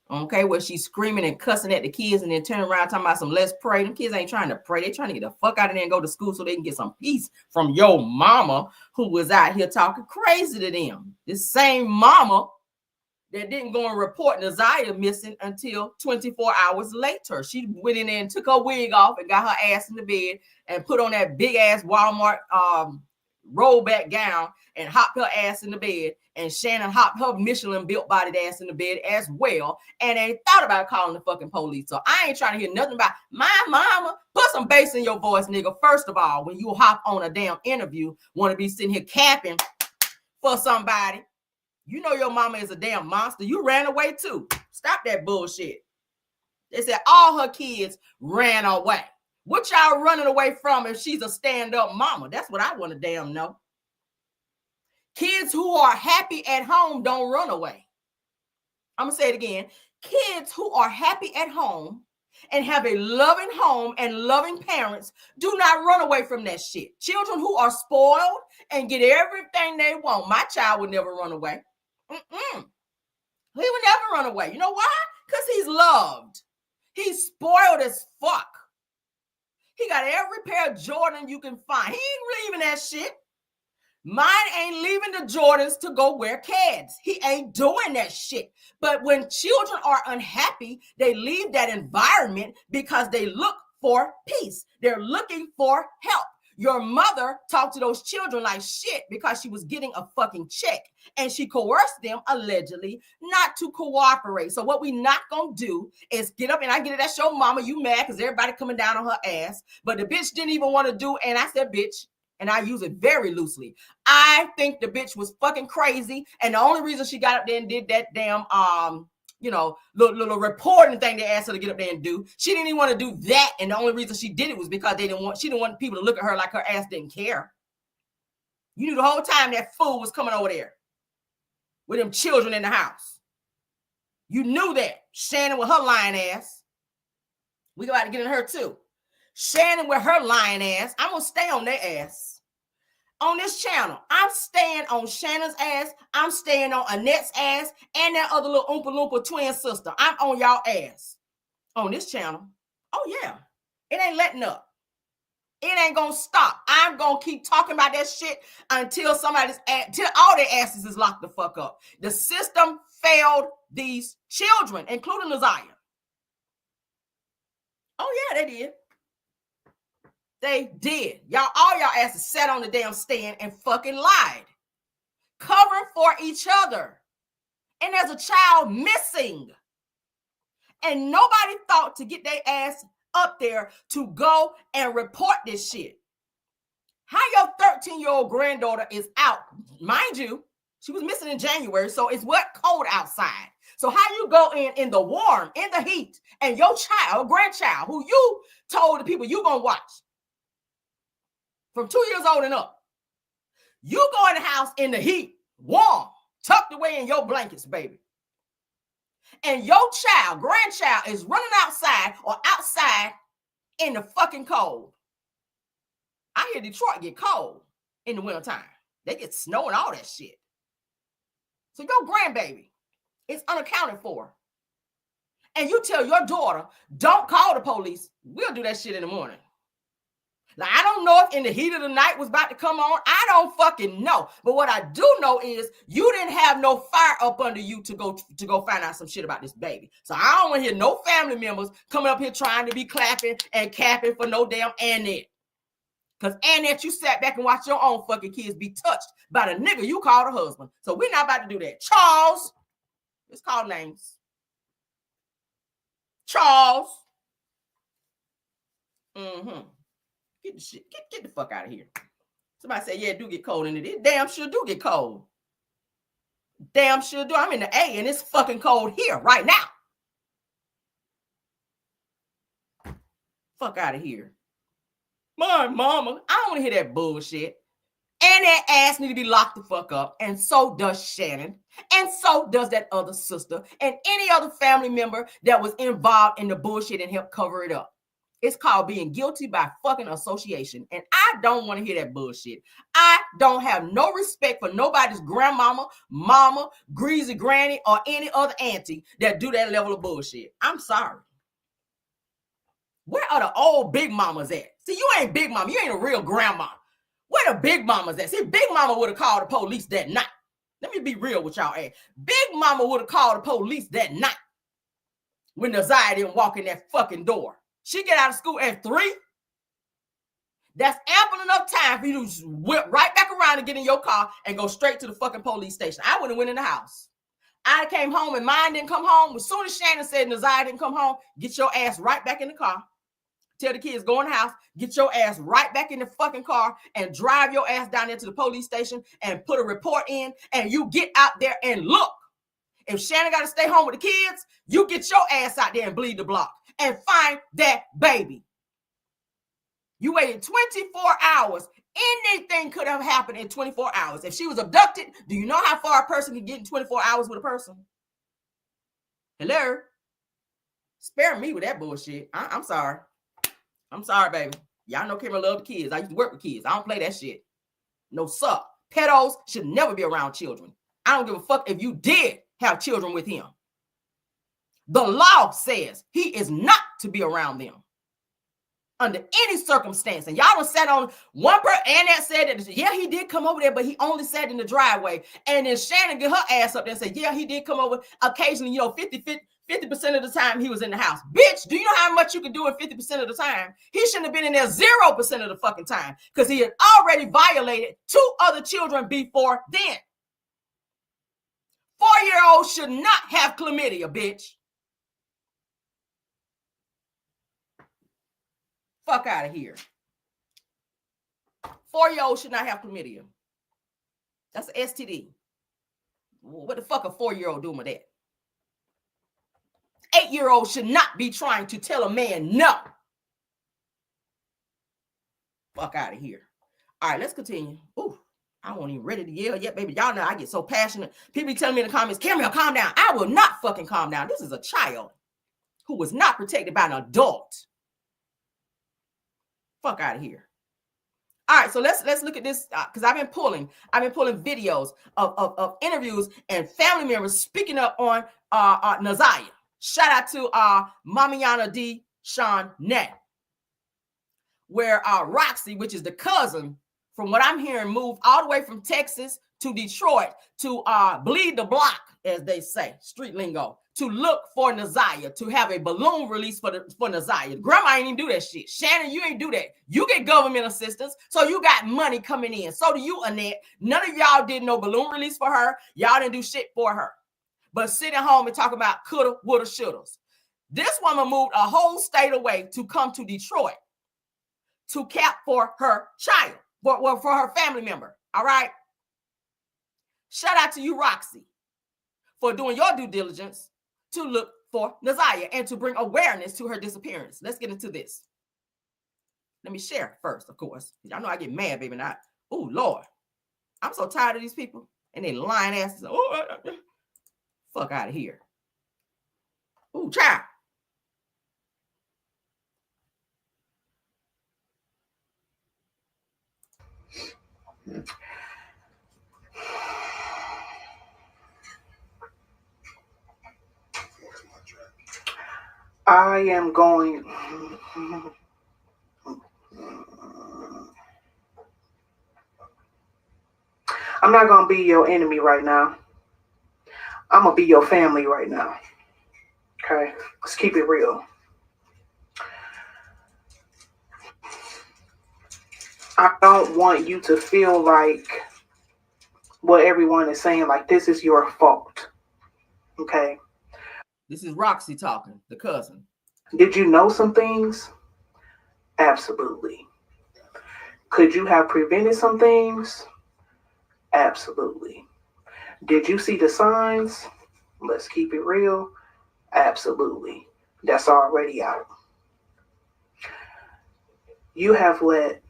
Okay, where she's screaming and cussing at the kids and then turning around talking about some let's pray. Them kids ain't trying to pray. They're trying to get the fuck out of there and go to school so they can get some peace from your mama who was out here talking crazy to them. This same mama that didn't go and report Naziah missing until 24 hours later. She went in there and took her wig off and got her ass in the bed and put on that big ass Walmart rollback gown and hopped her ass in the bed. And Shannon hopped her Michelin built bodied ass in the bed as well. And they thought about calling the fucking police. So I ain't trying to hear nothing about my mama. Put some bass in your voice, nigga. First of all, when you hop on a damn interview, want to be sitting here capping for somebody. You know your mama is a damn monster. You ran away too. Stop that bullshit. They said all her kids ran away. What y'all running away from if she's a stand-up mama? That's what I want to damn know. Kids who are happy at home don't run away. I'm going to say it again. Kids who are happy at home and have a loving home and loving parents do not run away from that shit. Children who are spoiled and get everything they want. My child would never run away. He would never run away. You know why? Because he's loved. He's spoiled as fuck. He got every pair of Jordan you can find. He ain't leaving that shit. Mine ain't leaving the Jordans to go wear Cads. He ain't doing that shit. But when children are unhappy, they leave that environment because they look for peace. They're looking for help. Your mother talked to those children like shit because she was getting a fucking check and she coerced them allegedly not to cooperate. So what we not gonna do is get up and I get it. That's your mama. You mad because everybody coming down on her ass. But the bitch didn't even want to do. And I said, bitch, and I use it very loosely. I think the bitch was fucking crazy. And the only reason she got up there and did that damn, little reporting thing they asked her to get up there and do. She didn't even want to do that. And the only reason she did it was because she didn't want people to look at her like her ass didn't care. You knew the whole time that fool was coming over there with them children in the house. You knew that. Shannon with her lying ass. We got to get in her too. Shannon with her lying ass. I'm going to stay on their ass. On this channel, I'm staying on Shannon's ass. I'm staying on Annette's ass and that other little Oompa Loompa twin sister. I'm on y'all ass on this channel. Oh, yeah. It ain't letting up. It ain't going to stop. I'm going to keep talking about that shit until till all their asses is locked the fuck up. The system failed these children, including Naziah. Oh, yeah, they did. They did. All y'all asses sat on the damn stand and fucking lied. Covering for each other. And there's a child missing. And nobody thought to get their ass up there to go and report this shit. How your 13-year-old granddaughter is out, mind you, she was missing in January, so it's wet cold outside. So how you go in the warm, in the heat, and your grandchild, who you told the people you gonna watch, from 2 years old and up, you go in the house in the heat, warm, tucked away in your blankets, baby. And your grandchild is running outside or outside in the fucking cold. I hear Detroit get cold in the wintertime. They get snow and all that shit. So your grandbaby is unaccounted for. And you tell your daughter, don't call the police. We'll do that shit in the morning. Now, I don't know if in the heat of the night was about to come on. I don't fucking know. But what I do know is you didn't have no fire up under you to go find out some shit about this baby. So I don't want to hear no family members coming up here trying to be clapping and capping for no damn Annette. Because Annette, you sat back and watched your own fucking kids be touched by the nigga you called a husband. So we're not about to do that. Charles. Let's call names. Charles. Get the shit. Get the fuck out of here. Somebody say, yeah, it do get cold in it. It damn sure do get cold. Damn sure do. I'm in the A and it's fucking cold here right now. Fuck out of here. My mama. I don't want to hear that bullshit. And that ass need to be locked the fuck up. And so does Shannon. And so does that other sister. And any other family member that was involved in the bullshit and helped cover it up. It's called being guilty by fucking association. And I don't want to hear that bullshit. I don't have no respect for nobody's grandmama, mama, greasy granny, or any other auntie that do that level of bullshit. I'm sorry. Where are the old big mamas at? See, you ain't big mama. You ain't a real grandma. Where the big mamas at? See, big mama would have called the police that night. Let me be real with y'all. Big Mama would have called the police that night when Naziah didn't walk in that fucking door. She get out of school at 3. That's ample enough time for you to just whip right back around and get in your car and go straight to the fucking police station. I would have went in the house. I came home and mine didn't come home. As soon as Shannon said Naziah didn't come home, get your ass right back in the car. Tell the kids, go in the house, get your ass right back in the fucking car and drive your ass down there to the police station and put a report in, and you get out there and look. If Shannon got to stay home with the kids, you get your ass out there and bleed the block and find that baby. You waited 24 hours. Anything could have happened in 24 hours. If she was abducted, do you know how far a person can get in 24 hours with a person? Hello? Spare me with that bullshit. I'm sorry. I'm sorry, baby. Y'all know Kimberly love the kids. I used to work with kids. I don't play that shit. No, sir. Pedos should never be around children. I don't give a fuck if you did have children with him. The law says he is not to be around them under any circumstance. And y'all done sat on one person, and that said that, yeah, he did come over there, but he only sat in the driveway. And then Shannon get her ass up there and say, yeah, he did come over occasionally, 50% of the time he was in the house. Bitch, do you know how much you can do in 50% of the time? He shouldn't have been in there 0% of the fucking time because he had already violated 2 other children before then. 4-year-olds should not have chlamydia, bitch. Fuck out of here. 4-year-olds should not have chlamydia. That's an STD. What the fuck a 4-year-old doing with that? 8-year-olds should not be trying to tell a man no. Fuck out of here. All right, let's continue. Ooh, I wasn't even ready to yell yet, baby. Y'all know I get so passionate. People be telling me in the comments, Camille, calm down. I will not fucking calm down. This is a child who was not protected by an adult. Fuck out of here. All right, so let's look at this because I've been pulling videos of interviews and family members speaking up on Naziah. Shout out to Mamiana D. Shannon, where Roxy, which is the cousin, from what I'm hearing, moved all the way from Texas to Detroit to bleed the block, as they say, street lingo, to look for Naziah, to have a balloon release for Naziah. Grandma ain't even do that shit. Shannon, you ain't do that. You get government assistance, so you got money coming in. So do you, Annette. None of y'all did no balloon release for her. Y'all didn't do shit for her. But sitting home and talk about coulda, woulda, shouldas. This woman moved a whole state away to come to Detroit to cap for her child, for her family member. All right. Shout out to you, Roxy, for doing your due diligence to look for Naziah and to bring awareness to her disappearance. Let's get into this. Let me share first, of course. Y'all know I get mad, baby. Not, oh, Lord. I'm so tired of these people and they lying asses. Oh, fuck out of here. Ooh, child. I am going. I'm not going to be your enemy right now. I'm going to be your family right now. Okay? Let's keep it real. I don't want you to feel like what everyone is saying, like this is your fault. Okay? This is Roxy talking, the cousin. Did you know some things? Absolutely. Could you have prevented some things? Absolutely. Did you see the signs? Let's keep it real. Absolutely. That's already out. You have let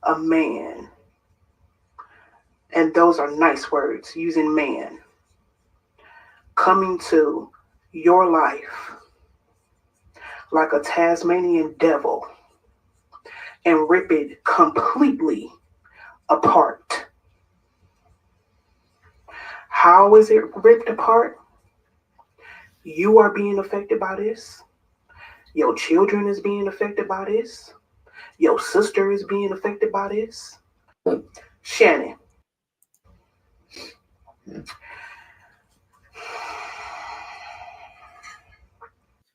a man, and those are nice words, using man, coming to your life like a Tasmanian devil and rip it completely apart. How is it ripped apart? You are being affected by this. Your children is being affected by this. Your sister is being affected by this. Shannon,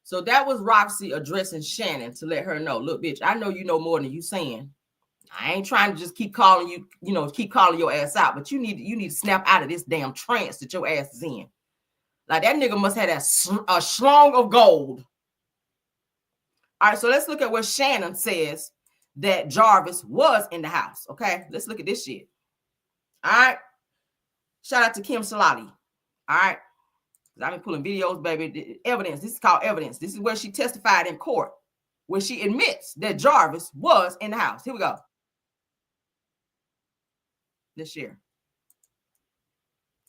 So that was Roxy addressing Shannon to let her know, look, bitch, I know you know more than you saying. I ain't trying to just keep calling you, keep calling your ass out, but you need to snap out of this damn trance that your ass is in. Like that nigga must have a schlong of gold. All right, so let's look at what Shannon says that Jarvis was in the house. Okay, let's look at this shit. All right, shout out to Kim Salati. All right, I've been pulling videos, baby. Evidence. This is called evidence. This is where she testified in court, where she admits that Jarvis was in the house. Here we go. This year,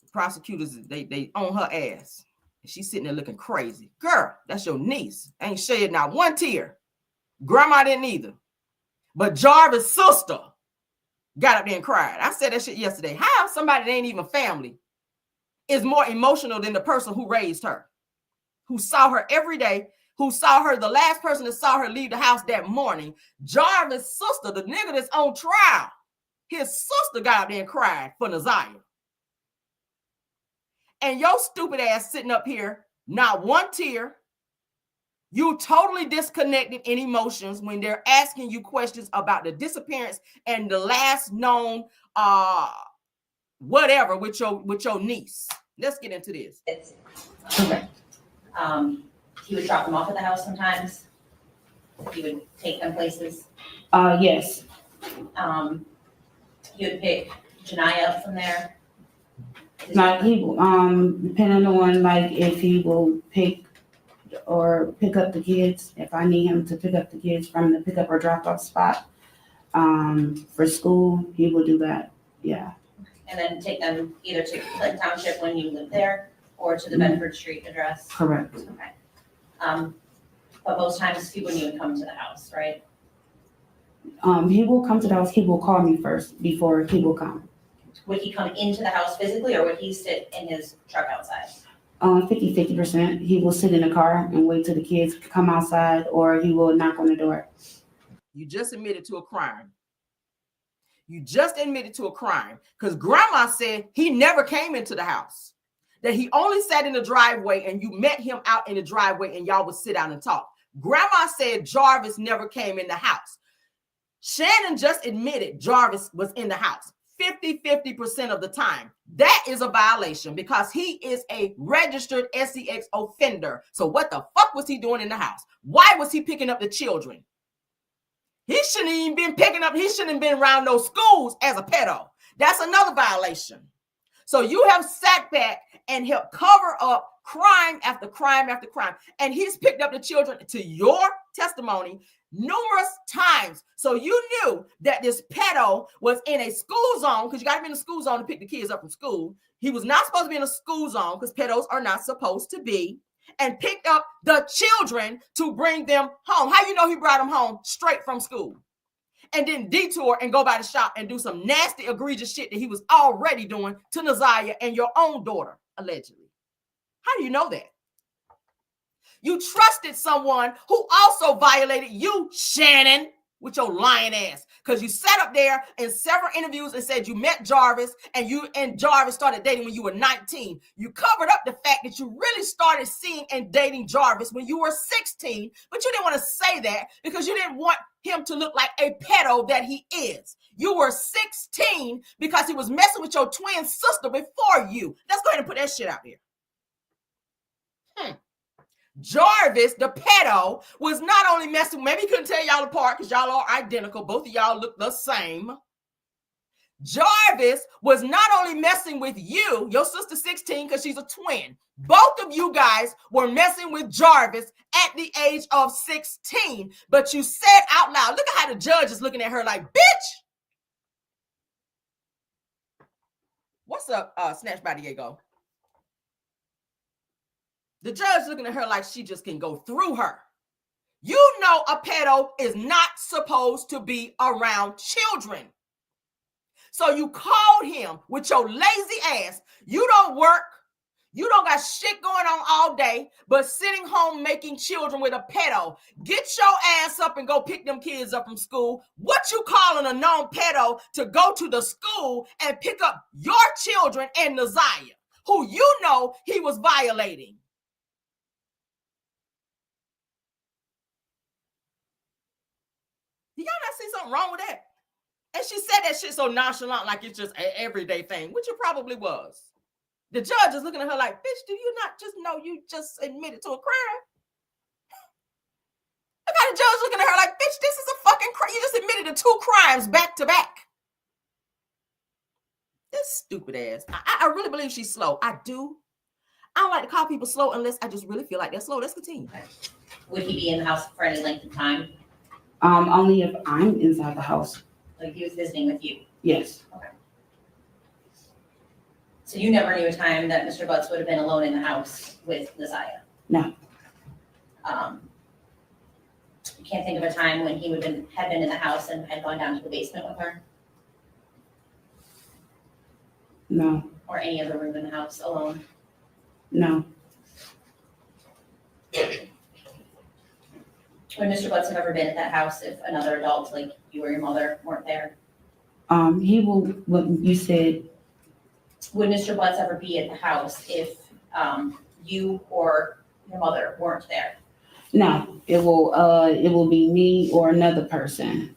the prosecutors, they on her ass. And she's sitting there looking crazy. Girl, that's your niece. Ain't shed not one tear. Grandma didn't either. But Jarvis' sister got up there and cried. I said that shit yesterday. How somebody that ain't even family is more emotional than the person who raised her, who saw her every day, who saw her, the last person that saw her leave the house that morning. Jarvis' sister, the nigga that's on trial, his sister got up there and cried for Naziah. And your stupid ass sitting up here, not one tear. You totally disconnected in emotions when they're asking you questions about the disappearance and the last known whatever with your niece. Let's get into this. Correct. He would drop them off at the house sometimes. He would take them places. Yes. He would pick Jeannie up from there. Like he depending on like if he will pick up the kids, if I need him to pick up the kids from the pickup or drop off spot for school, he will do that. Yeah. And then take them either to Clinton Township when you live there or to the Bedford Street address. Correct. Okay. But most times he wouldn't even come to the house, right? He will come to the house. He will call me first before he will come. Would he come into the house physically or would he sit in his truck outside? 50%. He will sit in the car and wait till the kids come outside, or he will knock on the door. You just admitted to a crime. You just admitted to a crime because grandma said he never came into the house, that he only sat in the driveway and you met him out in the driveway and y'all would sit down and talk. Grandma said Jarvis never came in the house. Shannon just admitted Jarvis was in the house 50% of the time. That is a violation because he is a registered SEX offender. So what the fuck was he doing in the house? Why was he picking up the children? He shouldn't even been picking up, he shouldn't have been around those schools as a pedo. That's another violation. So you have sat back and helped cover up crime after crime after crime. And he's picked up the children, to your testimony, numerous times. So you knew that this pedo was in a school zone, because you got to be in a school zone to pick the kids up from school. He was not supposed to be in a school zone because pedos are not supposed to be, and picked up the children to bring them home. How you know he brought them home straight from school and then detour and go by the shop and do some nasty, egregious shit that he was already doing to Naziah and your own daughter, allegedly? How do you know that? You trusted someone who also violated you, Shannon, with your lying ass, because you sat up there in several interviews and said you met Jarvis and you and Jarvis started dating when you were 19. You covered up the fact that you really started seeing and dating Jarvis when you were 16, but you didn't want to say that because you didn't want him to look like a pedo that he is. You were 16 because he was messing with your twin sister before you. Let's go ahead and put that shit out there. Jarvis, the pedo, was not only messing, maybe he couldn't tell y'all apart because y'all are identical. Both of y'all look the same. Jarvis was not only messing with you, your sister 16, because she's a twin. Both of you guys were messing with Jarvis at the age of 16. But you said out loud, look at how the judge is looking at her like, bitch. What's up, Snatch by Diego? The judge looking at her like she just can go through her. You know a pedo is not supposed to be around children. So you called him with your lazy ass. You don't work. You don't got shit going on all day, but sitting home making children with a pedo. Get your ass up and go pick them kids up from school. What you calling a known pedo to go to the school and pick up your children and Naziah, who you know he was violating? Do y'all not see something wrong with that? And she said that shit so nonchalant, like it's just an everyday thing, which it probably was. The judge is looking at her like, bitch, do you not just know you just admitted to a crime? I got a judge looking at her like, bitch, this is a fucking crime. You just admitted to 2 crimes back to back. This stupid ass. I really believe she's slow. I do. I don't like to call people slow unless I just really feel like they're slow. Let's continue. Would he be in the house for any length of time? Only if I'm inside the house. Like he was visiting with you? Yes. Okay. So you never knew a time that Mr. Butts would have been alone in the house with Naziah? No. You can't think of a time when he had been in the house and had gone down to the basement with her? No. Or any other room in the house alone? No. Would Mr. Butts have ever been at that house if another adult, like you or your mother, weren't there? He will, what you said. Would Mr. Butts ever be at the house if you or your mother weren't there? No, it will be me or another person.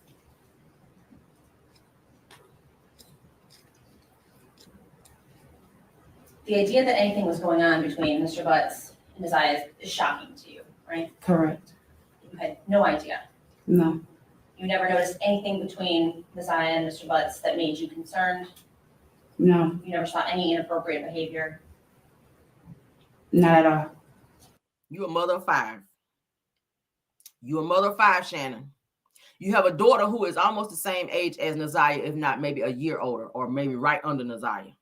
The idea that anything was going on between Mr. Butts and Naziah is shocking to you, right? Correct. You had no idea. No. You never noticed anything between Naziah and Mr. Butts that made you concerned? No. You never saw any inappropriate behavior? Not at all. You a mother of 5. You a mother of 5, Shannon. You have a daughter who is almost the same age as Naziah, if not maybe a year older, or maybe right under Naziah.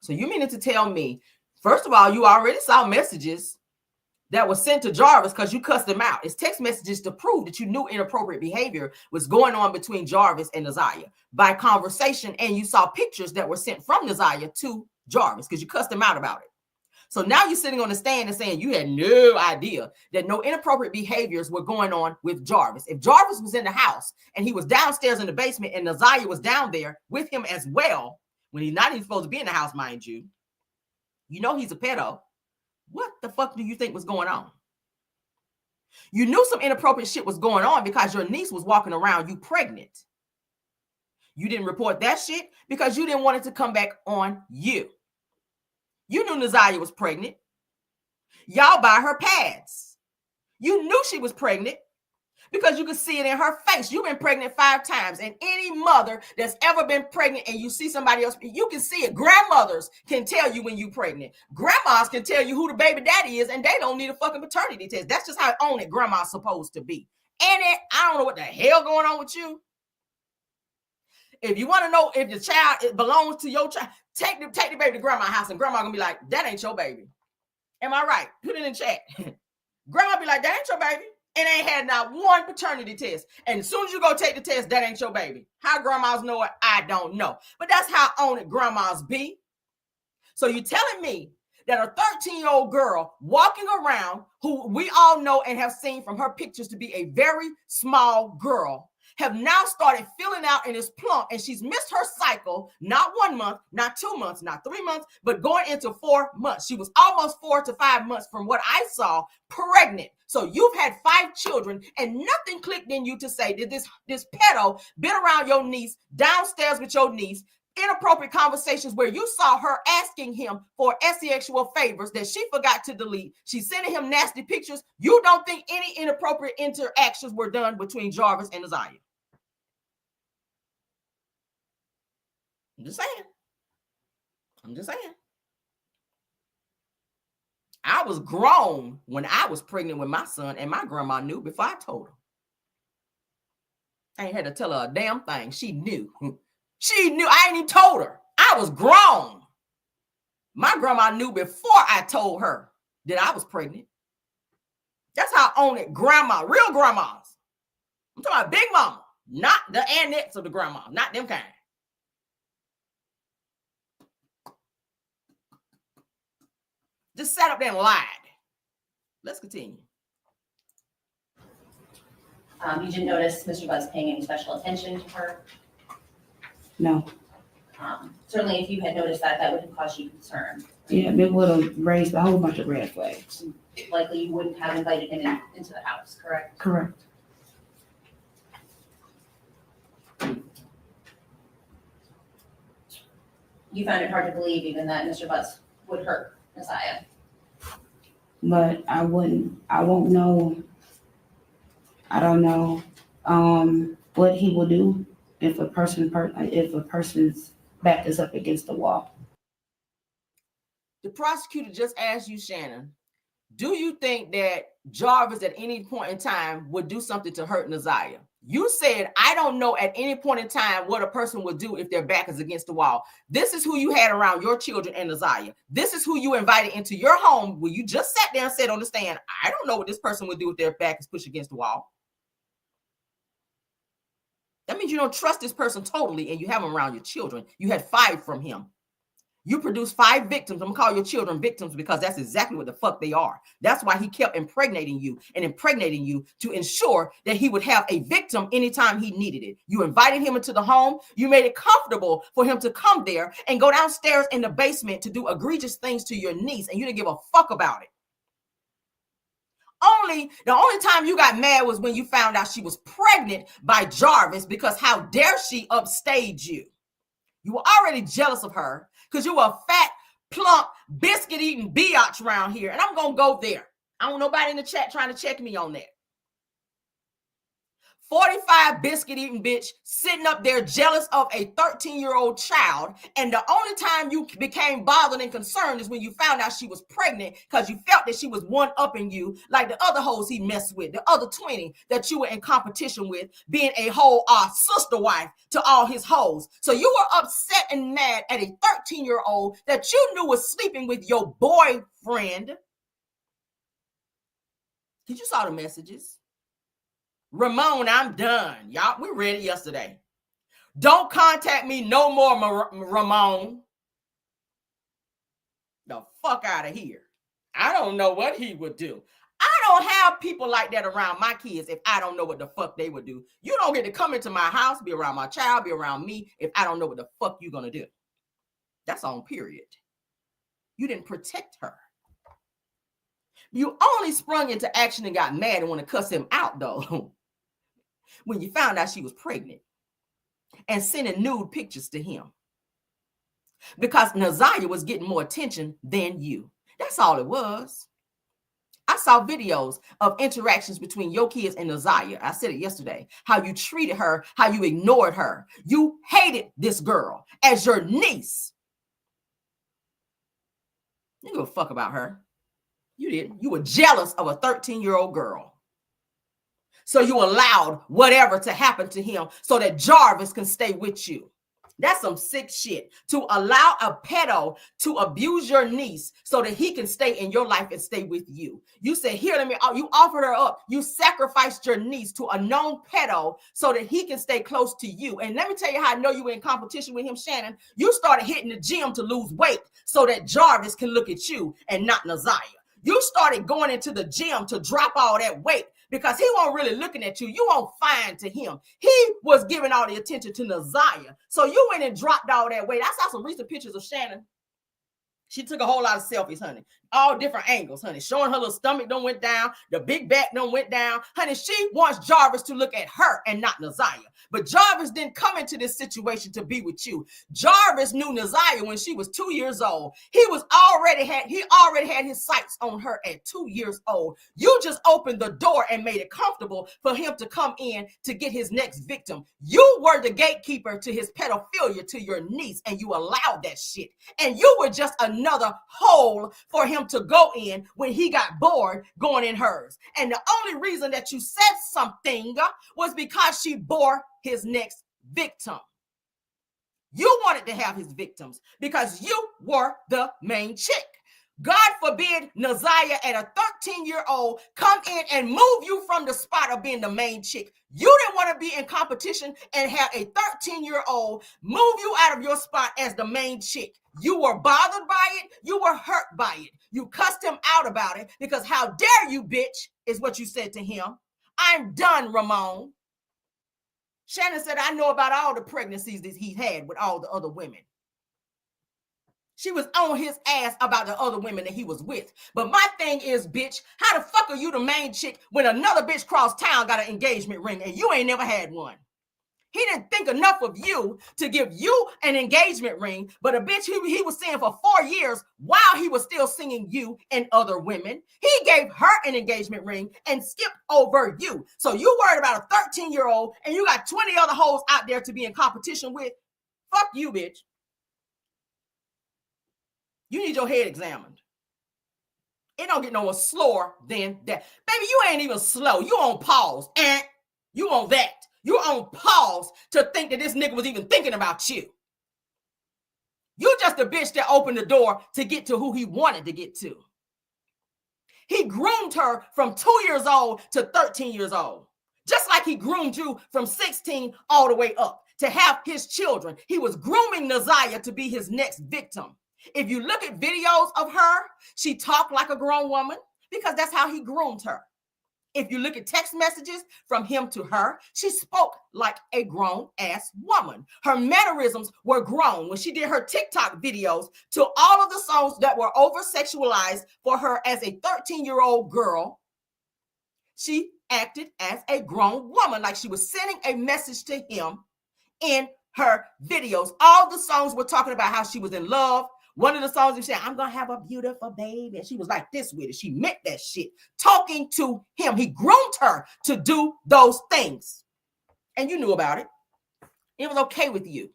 So you meaning to tell me, first of all, you already saw messages that was sent to Jarvis because you cussed him out. It's text messages to prove that you knew inappropriate behavior was going on between Jarvis and Naziah by conversation, and you saw pictures that were sent from Naziah to Jarvis because you cussed him out about it. So now you're sitting on the stand and saying you had no idea that no inappropriate behaviors were going on with Jarvis. If Jarvis was in the house and he was downstairs in the basement and Naziah was down there with him as well, when he's not even supposed to be in the house, mind you, you know he's a pedo. What the fuck do you think was going on? You knew some inappropriate shit was going on because your niece was walking around you pregnant. You didn't report that shit because you didn't want it to come back on you. You knew Naziah was pregnant. Y'all buy her pads. You knew she was pregnant because you could see it in her face. You've been pregnant 5 times, and any mother that's ever been pregnant and you see somebody else, you can see it. Grandmothers can tell you when you're pregnant. Grandmas can tell you who the baby daddy is, and they don't need a fucking paternity test. That's just how on it grandma's supposed to be. And I don't know what the hell going on with you. If you want to know if the child belongs to your child, take the baby to grandma's house, and grandma gonna be like, that ain't your baby. Am I right? Put it in chat. Grandma be like, that ain't your baby. And ain't had not one paternity test. And as soon as you go take the test, that ain't your baby. How grandmas know it, I don't know. But that's how on it grandmas be. So you telling me that a 13-year-old girl walking around, who we all know and have seen from her pictures to be a very small girl, have now started filling out and is plump, and she's missed her cycle, not 1 month, not 2 months, not 3 months, but going into 4 months. She was almost 4 to 5 months from what I saw, pregnant. So you've had 5 children, and nothing clicked in you to say that this pedo been around your niece, downstairs with your niece, inappropriate conversations where you saw her asking him for sexual favors that she forgot to delete. She's sending him nasty pictures. You don't think any inappropriate interactions were done between Jarvis and Naziah? I'm just saying. I was grown when I was pregnant with my son, and my grandma knew before I told her. I ain't had to tell her a damn thing. She knew. She knew. I ain't even told her. I was grown. My grandma knew before I told her that I was pregnant. That's how I own it. Grandma, real grandmas. I'm talking about big mama, not the annex of the grandma, not them kind. Just sat up there and lied. Let's continue. You didn't notice Mr. Butts paying any special attention to her? No. Certainly, if you had noticed that, that would have caused you concern. Yeah, it would have raised a whole bunch of red flags. Likely, you wouldn't have invited him into the house, correct? Correct. You found it hard to believe even that Mr. Butts would hurt Naziah. But I won't know. I don't know what he will do if a person's back is up against the wall. The prosecutor just asked you, Shannon, do you think that Jarvis at any point in time would do something to hurt Naziah? You said, I don't know at any point in time what a person would do if their back is against the wall. This is who you had around your children and Naziah. This is who you invited into your home where you just sat there and said on the stand, I don't know what this person would do if their back is pushed against the wall. That means you don't trust this person totally and you have him around your children. You had 5 from him. You produced 5 victims. I'm going to call your children victims because that's exactly what the fuck they are. That's why he kept impregnating you to ensure that he would have a victim anytime he needed it. You invited him into the home. You made it comfortable for him to come there and go downstairs in the basement to do egregious things to your niece, and you didn't give a fuck about it. The only time you got mad was when you found out she was pregnant by Jarvis, because how dare she upstage you? You were already jealous of her because you were a fat, plump, biscuit-eating biatch around here. And I'm going to go there. I don't want nobody in the chat trying to check me on that. 45 biscuit-eating bitch sitting up there jealous of a 13-year-old child. And the only time you became bothered and concerned is when you found out she was pregnant because you felt that she was one-upping you like the other hoes he messed with, the other 20 that you were in competition with, being a whole sister wife to all his hoes. So you were upset and mad at a 13-year-old that you knew was sleeping with your boyfriend. Did you saw the messages? Ramon, I'm done. Y'all, we read it yesterday. Don't contact me no more, Ramon. The fuck out of here. I don't know what he would do. I don't have people like that around my kids if I don't know what the fuck they would do. You don't get to come into my house, be around my child, be around me if I don't know what the fuck you're going to do. That's on period. You didn't protect her. You only sprung into action and got mad and want to cuss him out, though, when you found out she was pregnant and sending nude pictures to him because Naziah was getting more attention than you. That's all it was. I saw videos of interactions between your kids and Naziah. I said it yesterday, how you treated her, how you ignored her. You hated this girl as your niece. You didn't give a fuck about her. You didn't. You were jealous of a 13-year-old girl. So you allowed whatever to happen to him so that Jarvis can stay with you. That's some sick shit. To allow a pedo to abuse your niece so that he can stay in your life and stay with you. You said, here, let me, you offered her up. You sacrificed your niece to a known pedo so that he can stay close to you. And let me tell you how I know you were in competition with him, Shannon. You started hitting the gym to lose weight so that Jarvis can look at you and not Naziah. You started going into the gym to drop all that weight because he wasn't really looking at you. You weren't fine to him. He was giving all the attention to Naziah. So you went and dropped all that weight. I saw some recent pictures of Shannon. She took a whole lot of selfies, honey. All different angles, honey. Showing her little stomach done went down. The big back done went down. Honey, she wants Jarvis to look at her and not Naziah. But Jarvis didn't come into this situation to be with you. Jarvis knew Naziah when she was 2 years old. He already had his sights on her at 2 years old. You just opened the door and made it comfortable for him to come in to get his next victim. You were the gatekeeper to his pedophilia to your niece, and you allowed that shit. And you were just another hole for him to go in when he got bored going in hers. And the only reason that you said something was because she bore his next victim. You wanted to have his victims because you were the main chick. God forbid Naziah and a 13-year-old come in and move you from the spot of being the main chick. You didn't want to be in competition and have a 13-year-old move you out of your spot as the main chick. You were bothered by it. You were hurt by it. You cussed him out about it because how dare you, bitch, is what you said to him. I'm done, Ramon. Shannon said, I know about all the pregnancies that he had with all the other women. She was on his ass about the other women that he was with. But my thing is, bitch, how the fuck are you the main chick when another bitch cross town got an engagement ring and you ain't never had one? He didn't think enough of you to give you an engagement ring, but a bitch he was seeing for 4 years while he was still singing you and other women. He gave her an engagement ring and skipped over you. So you worried about a 13-year-old and you got 20 other hoes out there to be in competition with? Fuck you, bitch. You need your head examined. It don't get no more slower than that. Baby, you ain't even slow. You on pause. You on that. You on pause to think that this nigga was even thinking about you. You just a bitch that opened the door to get to who he wanted to get to. He groomed her from 2 years old to 13 years old. Just like he groomed you from 16 all the way up to have his children. He was grooming Naziah to be his next victim. If you look at videos of her, she talked like a grown woman because that's how he groomed her. If you look at text messages from him to her, she spoke like a grown-ass woman. Her mannerisms were grown. When she did her TikTok videos to all of the songs that were over-sexualized for her as a 13-year-old girl, she acted as a grown woman, like she was sending a message to him in her videos. All the songs were talking about how she was in love. One of the songs, she said, I'm going to have a beautiful baby. And she was like this with it. She meant that shit. Talking to him. He groomed her to do those things. And you knew about it. It was okay with you.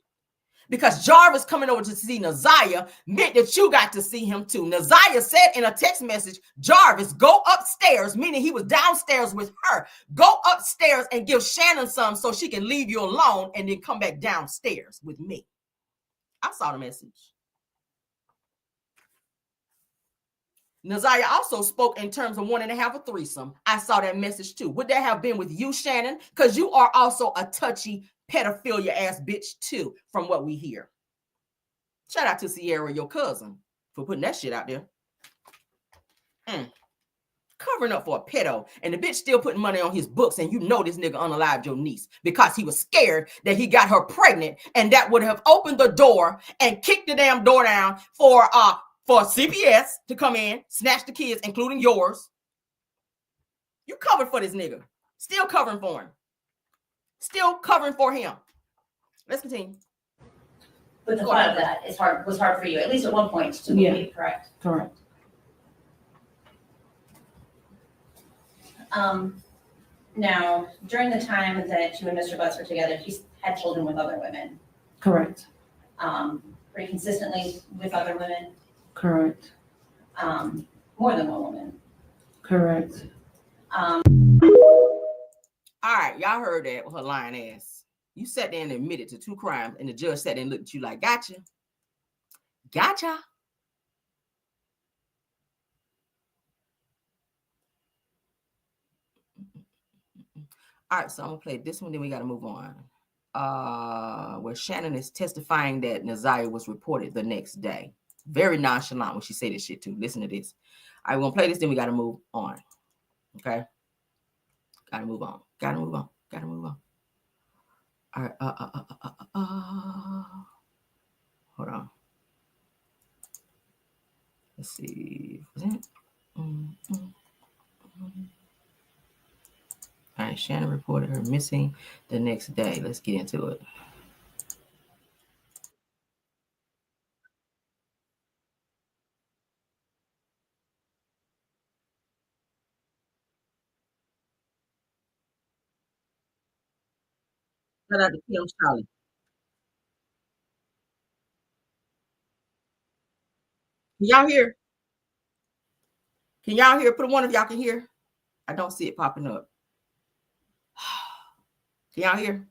Because Jarvis coming over to see Naziah meant that you got to see him too. Naziah said in a text message, Jarvis, go upstairs, meaning he was downstairs with her. Go upstairs and give Shannon some so she can leave you alone and then come back downstairs with me. I saw the message. Naziah also spoke in terms of wanting to have a threesome. I saw that message too. Would that have been with you, Shannon? Because you are also a touchy pedophilia ass bitch too, from what we hear. Shout out to Sierra, your cousin, for putting that shit out there. Covering up for a pedo, and the bitch still putting money on his books, and you know this nigga unalived your niece because he was scared that he got her pregnant, and that would have opened the door and kicked the damn door down for CPS to come in, snatch the kids, including yours. You covered for this nigga. Still covering for him. Still covering for him. Let's continue. But the thought of that was hard for you, at least at one point, to believe, correct? Correct. Now, during the time that you and Mr. Butts were together, he had children with other women. Correct. Pretty consistently with other women. Correct. More than one woman. Correct. All right, y'all heard that with her lying ass. You sat there and admitted to 2 crimes, and the judge sat there and looked at you like, gotcha. Gotcha. All right, so I'm gonna play this one, then we gotta move on. Where Shannon is testifying that Naziah was reported the next day. Very nonchalant when she said this shit too. Listen to this. All right, we're gonna play this, then we gotta move on. Okay? Gotta move on. Gotta move on. Gotta move on. All right. Hold on. Let's see. All right, Shannon reported her missing the next day. Let's get into it. Shout out to Kim Charlie. Can y'all hear? Can y'all hear? Put one of y'all can hear. I don't see it popping up. Can y'all hear?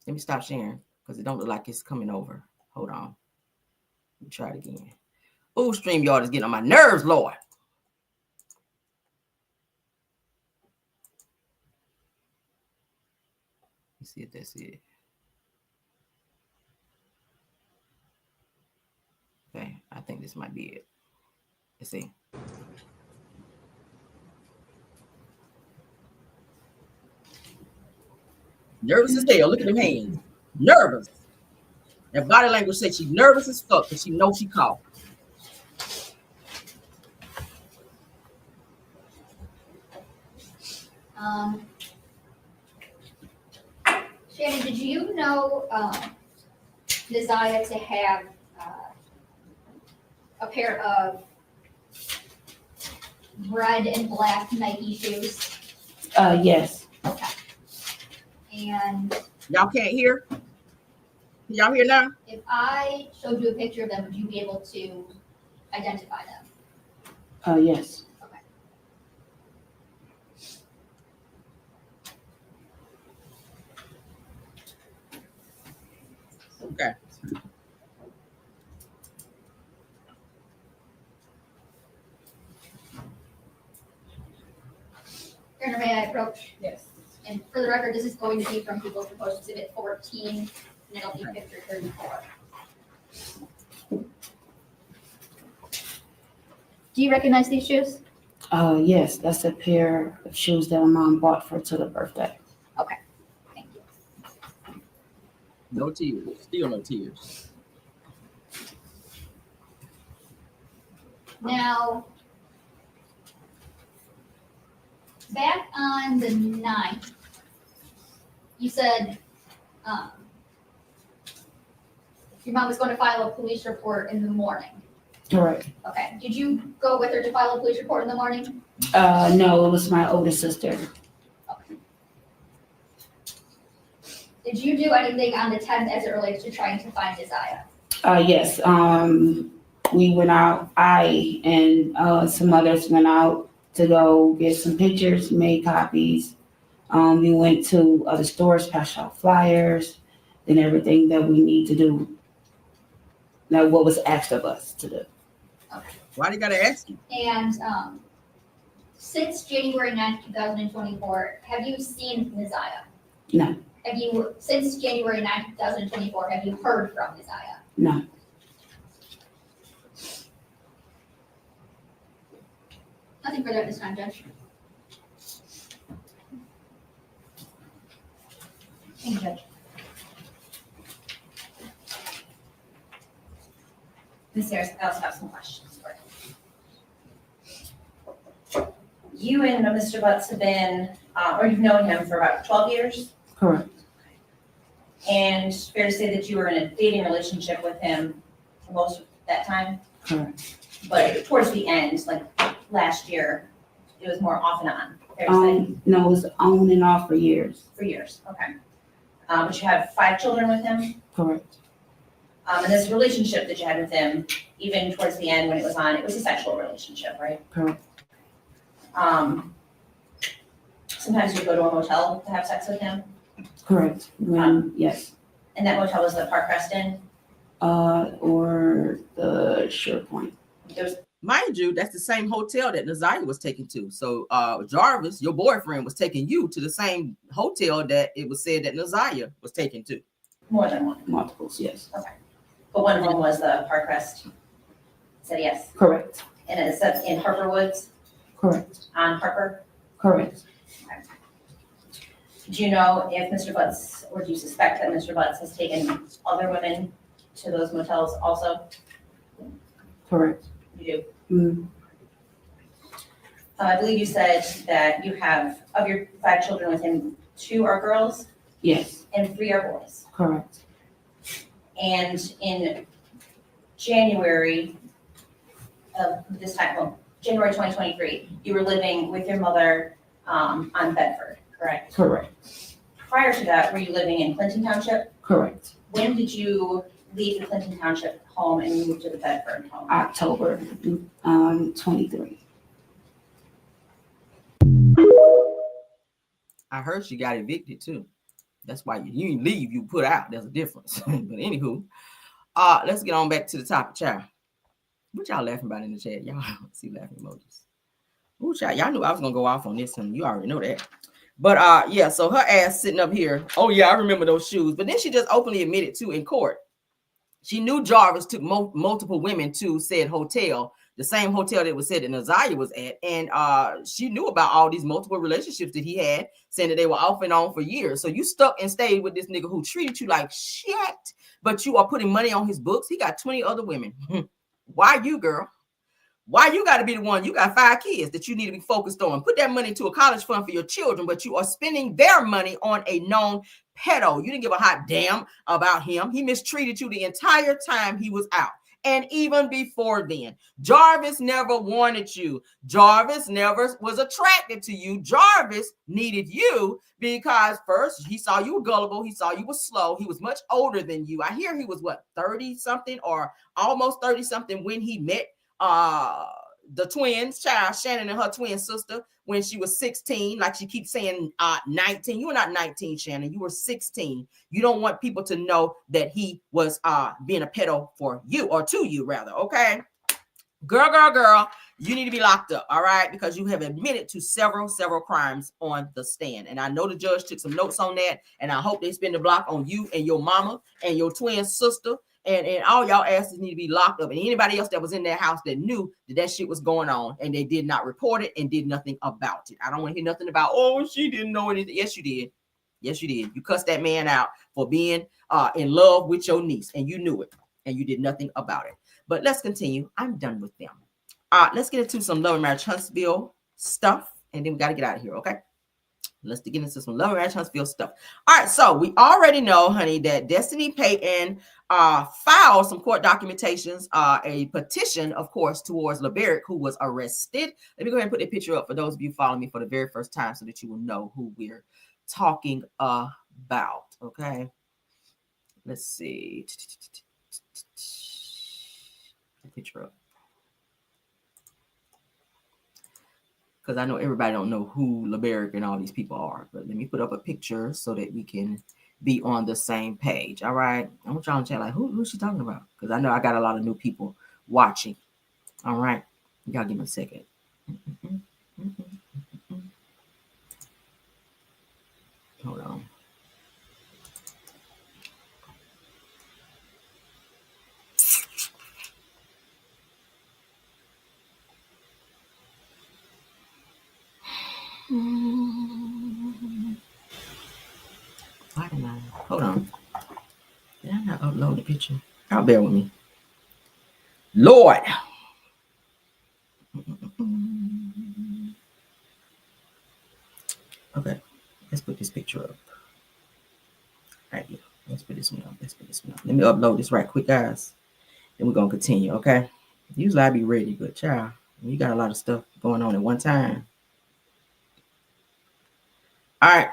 Let me stop sharing because it don't look like it's coming over. Hold on. Let me try it again. Ooh, StreamYard is getting on my nerves, Lord. Let's see if that's it. Okay, I think this might be it. Let's see. Nervous as hell. Look at them hands. Nervous. That body language says she's nervous as fuck because she knows she caught. Shannon, did you know Naziah to have a pair of red and black Nike shoes? Yes. Okay. And y'all can't hear? Can y'all hear now? If I showed you a picture of them, would you be able to identify them? Yes. Okay. Okay. Erin, may I approach? Yes. And for the record, this is going to be from People's Proposed Exhibit 14, and it'll be picture 34. Do you recognize these shoes? Yes, that's a pair of shoes that my mom bought for to the birthday. Okay, thank you. No tears. Still no tears. Now, back on the 9th, you said your mom was going to file a police report in the morning. Correct. Okay. Did you go with her to file a police report in the morning? No, it was my older sister. Okay. Did you do anything on the 10th as it relates to trying to find Naziah? Yes. We went out. I and some others went out to go get some pictures, made copies. We went to other stores, passed out flyers, and everything that we need to do. Now, what was asked of us to do. Okay. Why do you gotta ask you? And since January 9th, 2024, have you seen Naziah? No. Have you, since January 9th, 2024, have you heard from Naziah? No. Nothing further at this time, Judge. Thank you, Judge. Ms. Harris, I also have some questions for you. You and Mr. Butts have been, or you've known him for about 12 years? Correct. And fair to say that you were in a dating relationship with him for most of that time? Correct. But towards the end, like last year, it was more off and on, fair to say? No, it was on and off for years. For years, okay. But you have 5 children with him? Correct. And this relationship that you had with him, even towards the end when it was on, it was a sexual relationship, right? Correct. Sometimes you go to a motel to have sex with him? Correct. Yes. And that motel was the Park Crest Inn? Or the SharePoint. Mind you, that's the same hotel that Naziah was taken to. So Jarvis, your boyfriend, was taking you to the same hotel that it was said that Naziah was taken to. More than one? Multiples, yes. Okay. But one of them was the Park Crest? Said yes? Correct. And it's in Harper Woods? Correct. On Harper? Correct. Okay. Do you know if Mr. Butts, or do you suspect that Mr. Butts has taken other women to those motels also? Correct. You do? I believe you said that you have, of your 5 children with him, 2 are girls? Yes. And 3 are boys? Correct. And in January of this time, well, January 2023, you were living with your mother on Bedford, correct? Correct. Prior to that, were you living in Clinton Township? Correct. When did you leave the Clinton Township home and move to the Bedford home? October 23. I heard she got evicted too. That's why you didn't leave, you put out. There's a difference. But anywho, let's get on back to the topic, child. What y'all laughing about in the chat? Y'all see laughing emojis. Ooh, child, y'all knew I was gonna go off on this one. You already know that. But yeah, so her ass sitting up here. Oh yeah, I remember those shoes. But then she just openly admitted to in court. She knew Jarvis took multiple women to said hotel, the same hotel that was said that Naziah was at. And she knew about all these multiple relationships that he had, saying that they were off and on for years. So you stuck and stayed with this nigga who treated you like shit, but you are putting money on his books. He got 20 other women. Why you, girl? Why you got to be the one? You got 5 kids that you need to be focused on. Put that money into a college fund for your children, but you are spending their money on a known pedo. You didn't give a hot damn about him. He mistreated you the entire time he was out. And even before then, Jarvis never wanted you. Jarvis never was attracted to you. Jarvis needed you because first he saw you were gullible. He saw you were slow. He was much older than you. I hear he was what, 30 something or almost 30 something when he met the twins, child, Shannon and her twin sister, when she was 16. Like she keeps saying 19. You were not 19, Shannon. You were 16. You don't want people to know that he was being a pedo for you, or to you rather. Okay, girl, you need to be locked up, all right, because you have admitted to several crimes on the stand. And I know the judge took some notes on that, and I hope they spin the block on you and your mama and your twin sister. And all y'all asses need to be locked up. And anybody else that was in that house that knew that shit was going on and they did not report it and did nothing about it. I don't want to hear nothing about, oh, she didn't know anything. Yes, you did. Yes, you did. You cussed that man out for being in love with your niece, and you knew it, and you did nothing about it. But let's continue. I'm done with them. Let's get into some Love and Marriage Huntsville stuff, and then we got to get out of here, okay? Let's get into some Love and Marriage Huntsville stuff. All right, so we already know, honey, that Destiny Payton filed some court documentations, a petition, of course, towards LeBerick, who was arrested. Let me go ahead and put the picture up for those of you following me for the very first time so that you will know who we're talking about, okay? Let's see. Picture up. Because I know everybody don't know who LeBerick and all these people are. But let me put up a picture so that we can be on the same page. All right. I want y'all to chat like, who's she talking about? Because I know I got a lot of new people watching. All right. Y'all give me a second. Hold on. Why did I? Hold on. Did I not upload the picture? Y'all bear with me. Lord. Okay. Let's put this picture up. Right here. Let's put this one up. Let me upload this right quick, guys. Then we're going to continue, okay? Usually I be ready, but child, you got a lot of stuff going on at one time. All right.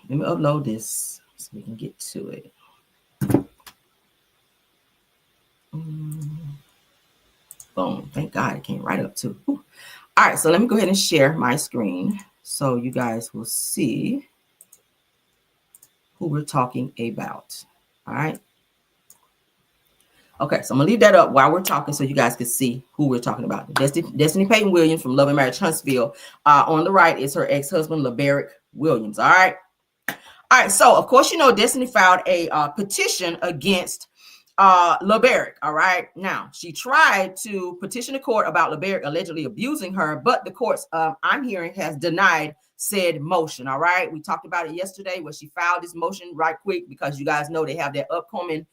Let me upload this so we can get to it. Boom. Thank God it came right up too. Ooh. All right. So let me go ahead and share my screen so you guys will see who we're talking about. All right. Okay. So I'm going to leave that up while we're talking so you guys can see who we're talking about. Destiny Payton Williams from Love and Marriage Huntsville. On the right is her ex-husband, LeBerick Williams. All right. All right. So, of course, you know, Destiny filed a petition against LeBerick. All right. Now, she tried to petition the court about LeBerick allegedly abusing her, but the courts I'm hearing has denied said motion. All right. We talked about it yesterday where she filed this motion right quick because you guys know they have that upcoming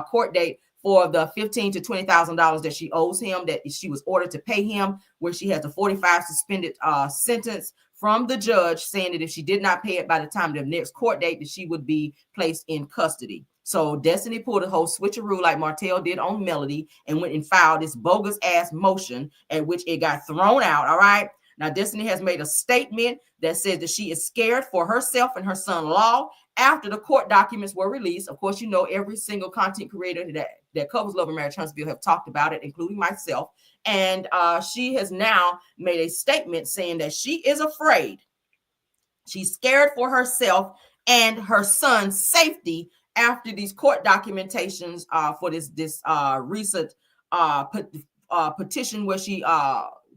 court date for the $15,000 to $20,000 that she owes him, that she was ordered to pay him, where she has a 45 suspended sentence from the judge saying that if she did not pay it by the time of the next court date, that she would be placed in custody. So Destiny pulled a whole switcheroo like Martell did on Melody and went and filed this bogus ass motion at which it got thrown out. All right. Now, Destiny has made a statement that says that she is scared for herself and her son-in-law after the court documents were released. Of course, you know, every single content creator that covers Love and Marriage Huntsville have talked about it, including myself. And she has now made a statement saying that she is afraid. She's scared for herself and her son's safety after these court documentations for this recent petition where she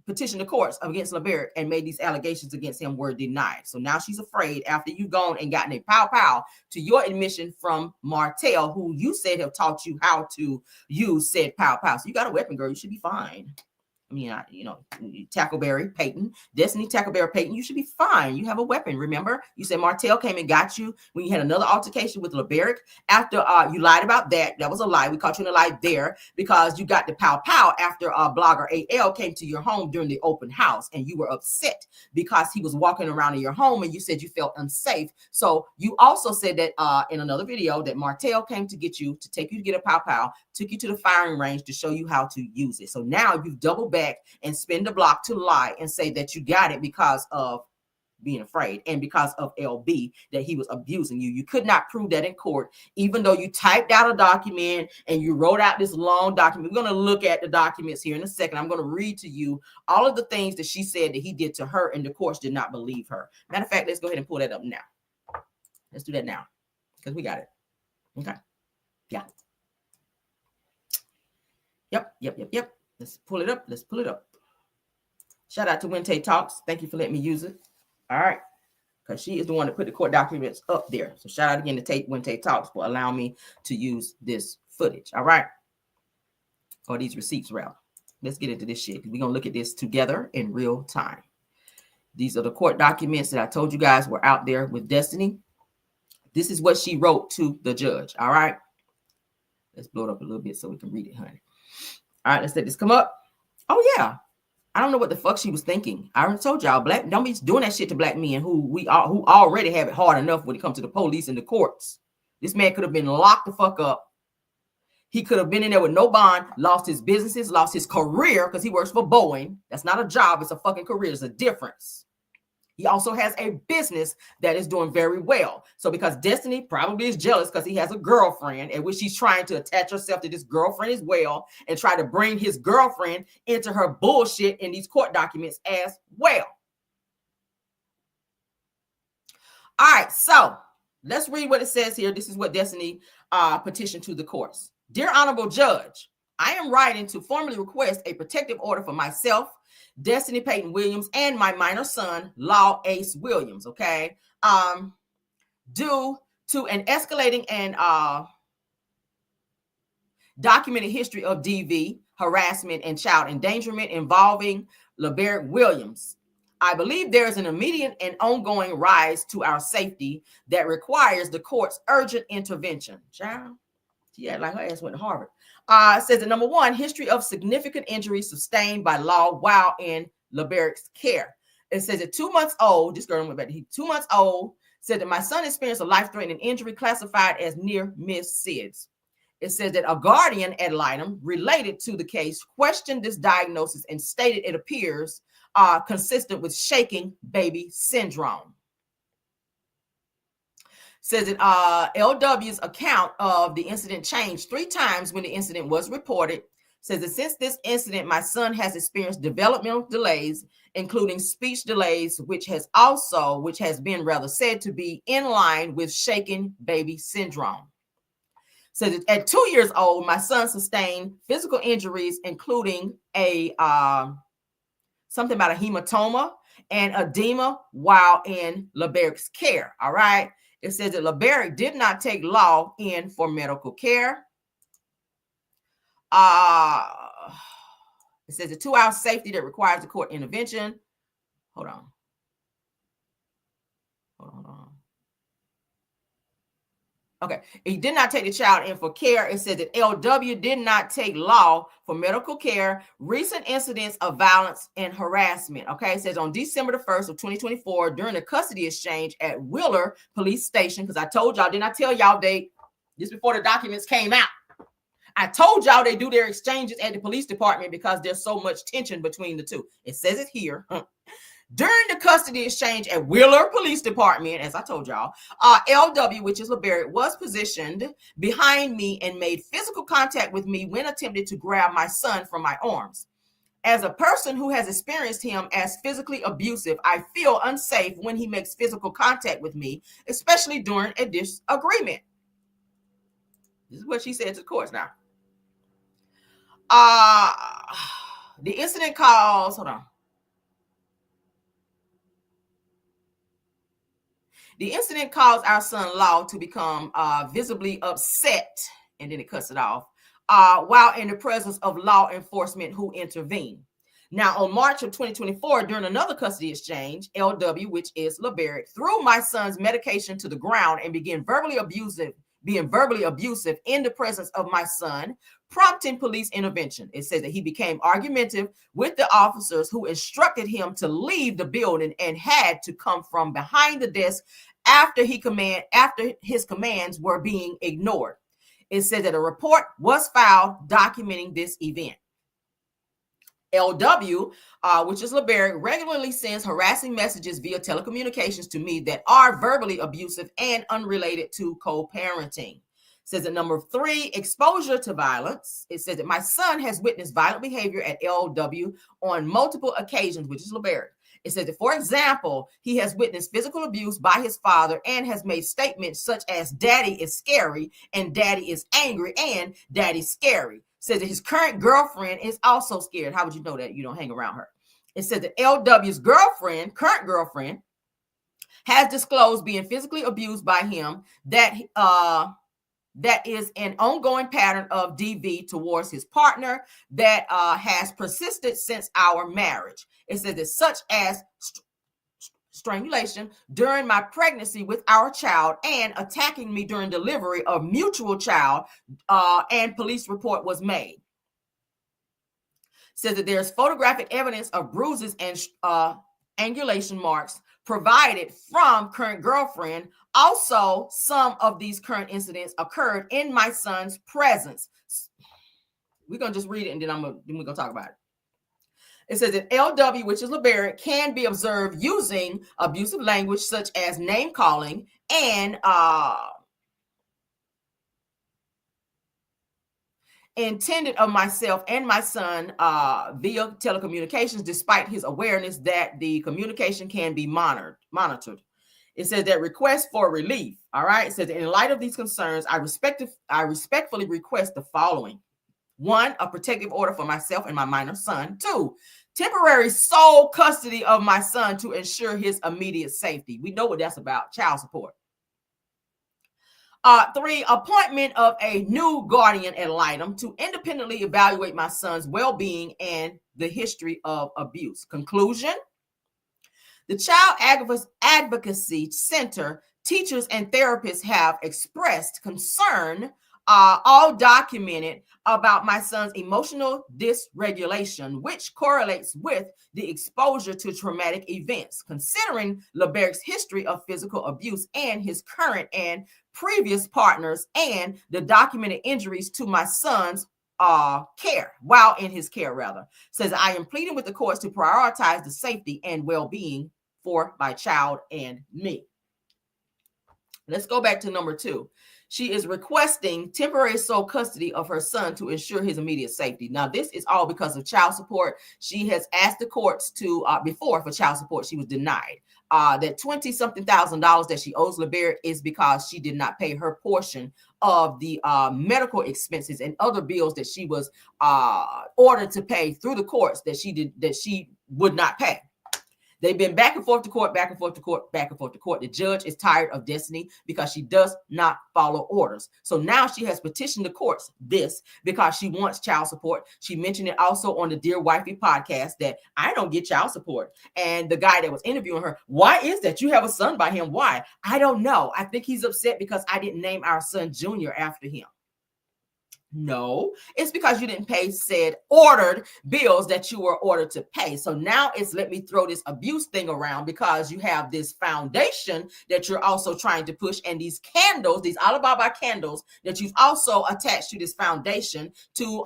petitioned the courts against LeBaric and made these allegations against him were denied. So now she's afraid after you've gone and gotten a pow to your admission from Martell, who you said have taught you how to use said pow. So you got a weapon, girl. You should be fine. I mean, Tackleberry, Payton, Destiny, Tackleberry, Payton, you should be fine. You have a weapon. Remember, you said Martell came and got you when you had another altercation with LeBaric. After you lied about that. That was a lie. We caught you in a lie there because you got the pow after blogger AL came to your home during the open house and you were upset because he was walking around in your home and you said you felt unsafe. So you also said that in another video that Martell came to get you, to take you to get a pow, took you to the firing range to show you how to use it. So now you've doubled back and spin the block to lie and say that you got it because of being afraid and because of LB, that he was abusing you. You could not prove that in court, even though you typed out a document and you wrote out this long document. We're going to look at the documents here in a second. I'm going to read to you all of the things that she said that he did to her, and the courts did not believe her. Matter of fact, let's go ahead and pull that up now. Let's do that now because we got it. Okay. Yeah. Yep. Let's pull it up. Shout out to Wente Talks. Thank you for letting me use it. All right. Because she is the one that put the court documents up there. So shout out again to Wente Talks for allowing me to use this footage. All right. Or these receipts, rather. Let's get into this shit. We're going to look at this together in real time. These are the court documents that I told you guys were out there with Destiny. This is what she wrote to the judge. All right. Let's blow it up a little bit so we can read it, honey. All right, let's let this come up. Oh, yeah. I don't know what the fuck she was thinking. I already told y'all, don't be doing that shit to black men who already have it hard enough when it comes to the police and the courts. This man could have been locked the fuck up. He could have been in there with no bond, lost his businesses, lost his career because he works for Boeing. That's not a job. It's a fucking career. There's a difference. He also has a business that is doing very well. So because Destiny probably is jealous because he has a girlfriend at which she's trying to attach herself to this girlfriend as well and try to bring his girlfriend into her bullshit in these court documents as well. All right, so let's read what it says here. This is what Destiny petitioned to the courts. Dear Honorable Judge, I am writing to formally request a protective order for myself, Destiny Payton Williams, and my minor son, Law Ace Williams, okay? Due to an escalating and documented history of DV, harassment, and child endangerment involving LeBaric Williams. I believe there is an immediate and ongoing rise to our safety that requires the court's urgent intervention. Child, yeah, like her ass went to Harvard. It says that number one, history of significant injuries sustained by Law while in LeBaric's care. It says that 2 months old, this girl went back, 2 months old, said that my son experienced a life-threatening injury classified as near-miss SIDS. It says that a guardian ad litem related to the case questioned this diagnosis and stated it appears consistent with shaking baby syndrome. Says that LW's account of the incident changed 3 times when the incident was reported. Says that since this incident, my son has experienced developmental delays, including speech delays, which has been rather said to be in line with shaken baby syndrome. Says that at 2 years old, my son sustained physical injuries, including a something about a hematoma and edema while in LeBaric's care. All right. It says that LeBaric did not take Law in for medical care. It says a 2-hour safety that requires the court intervention. Hold on. Okay, he did not take the child in for care. It says that LW did not take Law for medical care. Recent incidents of violence and harassment. Okay, it says on December the 1st of 2024, during the custody exchange at Wheeler Police Station, because I told y'all, didn't I tell y'all this before the documents came out? I told y'all they do their exchanges at the police department because there's so much tension between the two. It says it here. During the custody exchange at Wheeler Police Department, as I told y'all, LW, which is LeBaric, was positioned behind me and made physical contact with me when attempted to grab my son from my arms. As a person who has experienced him as physically abusive, I feel unsafe when he makes physical contact with me, especially during a disagreement. This is what she said to the courts now. the incident caused, hold on. The incident caused our son-in-law to become visibly upset, and then it cuts it off, while in the presence of law enforcement who intervened. Now, on March of 2024, during another custody exchange, LW, which is LeBaric, threw my son's medication to the ground and began being verbally abusive in the presence of my son, prompting police intervention. It says that he became argumentative with the officers who instructed him to leave the building and had to come from behind the desk after his commands were being ignored. It said that a report was filed documenting this event. LW, which is LeBaric, regularly sends harassing messages via telecommunications to me that are verbally abusive and unrelated to co-parenting. It says that number 3, exposure to violence. It says that my son has witnessed violent behavior at LW on multiple occasions, which is LeBaric. It says that, for example, he has witnessed physical abuse by his father and has made statements such as daddy is scary and daddy is angry and daddy's scary. Says that his current girlfriend is also scared. How would you know that? You don't hang around her. It says that LW's current girlfriend, has disclosed being physically abused by him, that is an ongoing pattern of DV towards his partner that has persisted since our marriage. It says that such as strangulation during my pregnancy with our child and attacking me during delivery of mutual child, and police report was made. Says that there's photographic evidence of bruises and angulation marks provided from current girlfriend. Also, some of these current incidents occurred in my son's presence. We're going to just read it and then we're going to talk about it. It says that LW, which is LeBaric, can be observed using abusive language such as name calling and intended of myself and my son via telecommunications, despite his awareness that the communication can be monitored. It says that request for relief. All right. It says that in light of these concerns, I respectfully request the following. 1, a protective order for myself and my minor son. 2, temporary sole custody of my son to ensure his immediate safety. We know what that's about, child support. 3, appointment of a new guardian ad litem to independently evaluate my son's well-being and the history of abuse. Conclusion, the Child Advocacy Center teachers and therapists have expressed concern, all documented, about my son's emotional dysregulation, which correlates with the exposure to traumatic events. Considering LeBaric's history of physical abuse and his current and previous partners and the documented injuries to my son's care, while in his care rather, says I am pleading with the courts to prioritize the safety and well-being for my child and me. Let's go back to number 2. She is requesting temporary sole custody of her son to ensure his immediate safety. Now, this is all because of child support. She has asked the courts to, before for child support, she was denied. That $20-something thousand that she owes LeBaric is because she did not pay her portion of the medical expenses and other bills that she was ordered to pay through the courts that she would not pay. They've been back and forth to court, back and forth to court, back and forth to court. The judge is tired of Destiny because she does not follow orders. So now she has petitioned the courts this because she wants child support. She mentioned it also on the Dear Wifey podcast that I don't get child support. And the guy that was interviewing her, why is that? You have a son by him. Why? I don't know. I think he's upset because I didn't name our son Junior after him. No, it's because you didn't pay said ordered bills that you were ordered to pay. So now it's let me throw this abuse thing around because you have this foundation that you're also trying to push, and these candles, these Alibaba candles that you've also attached to this foundation to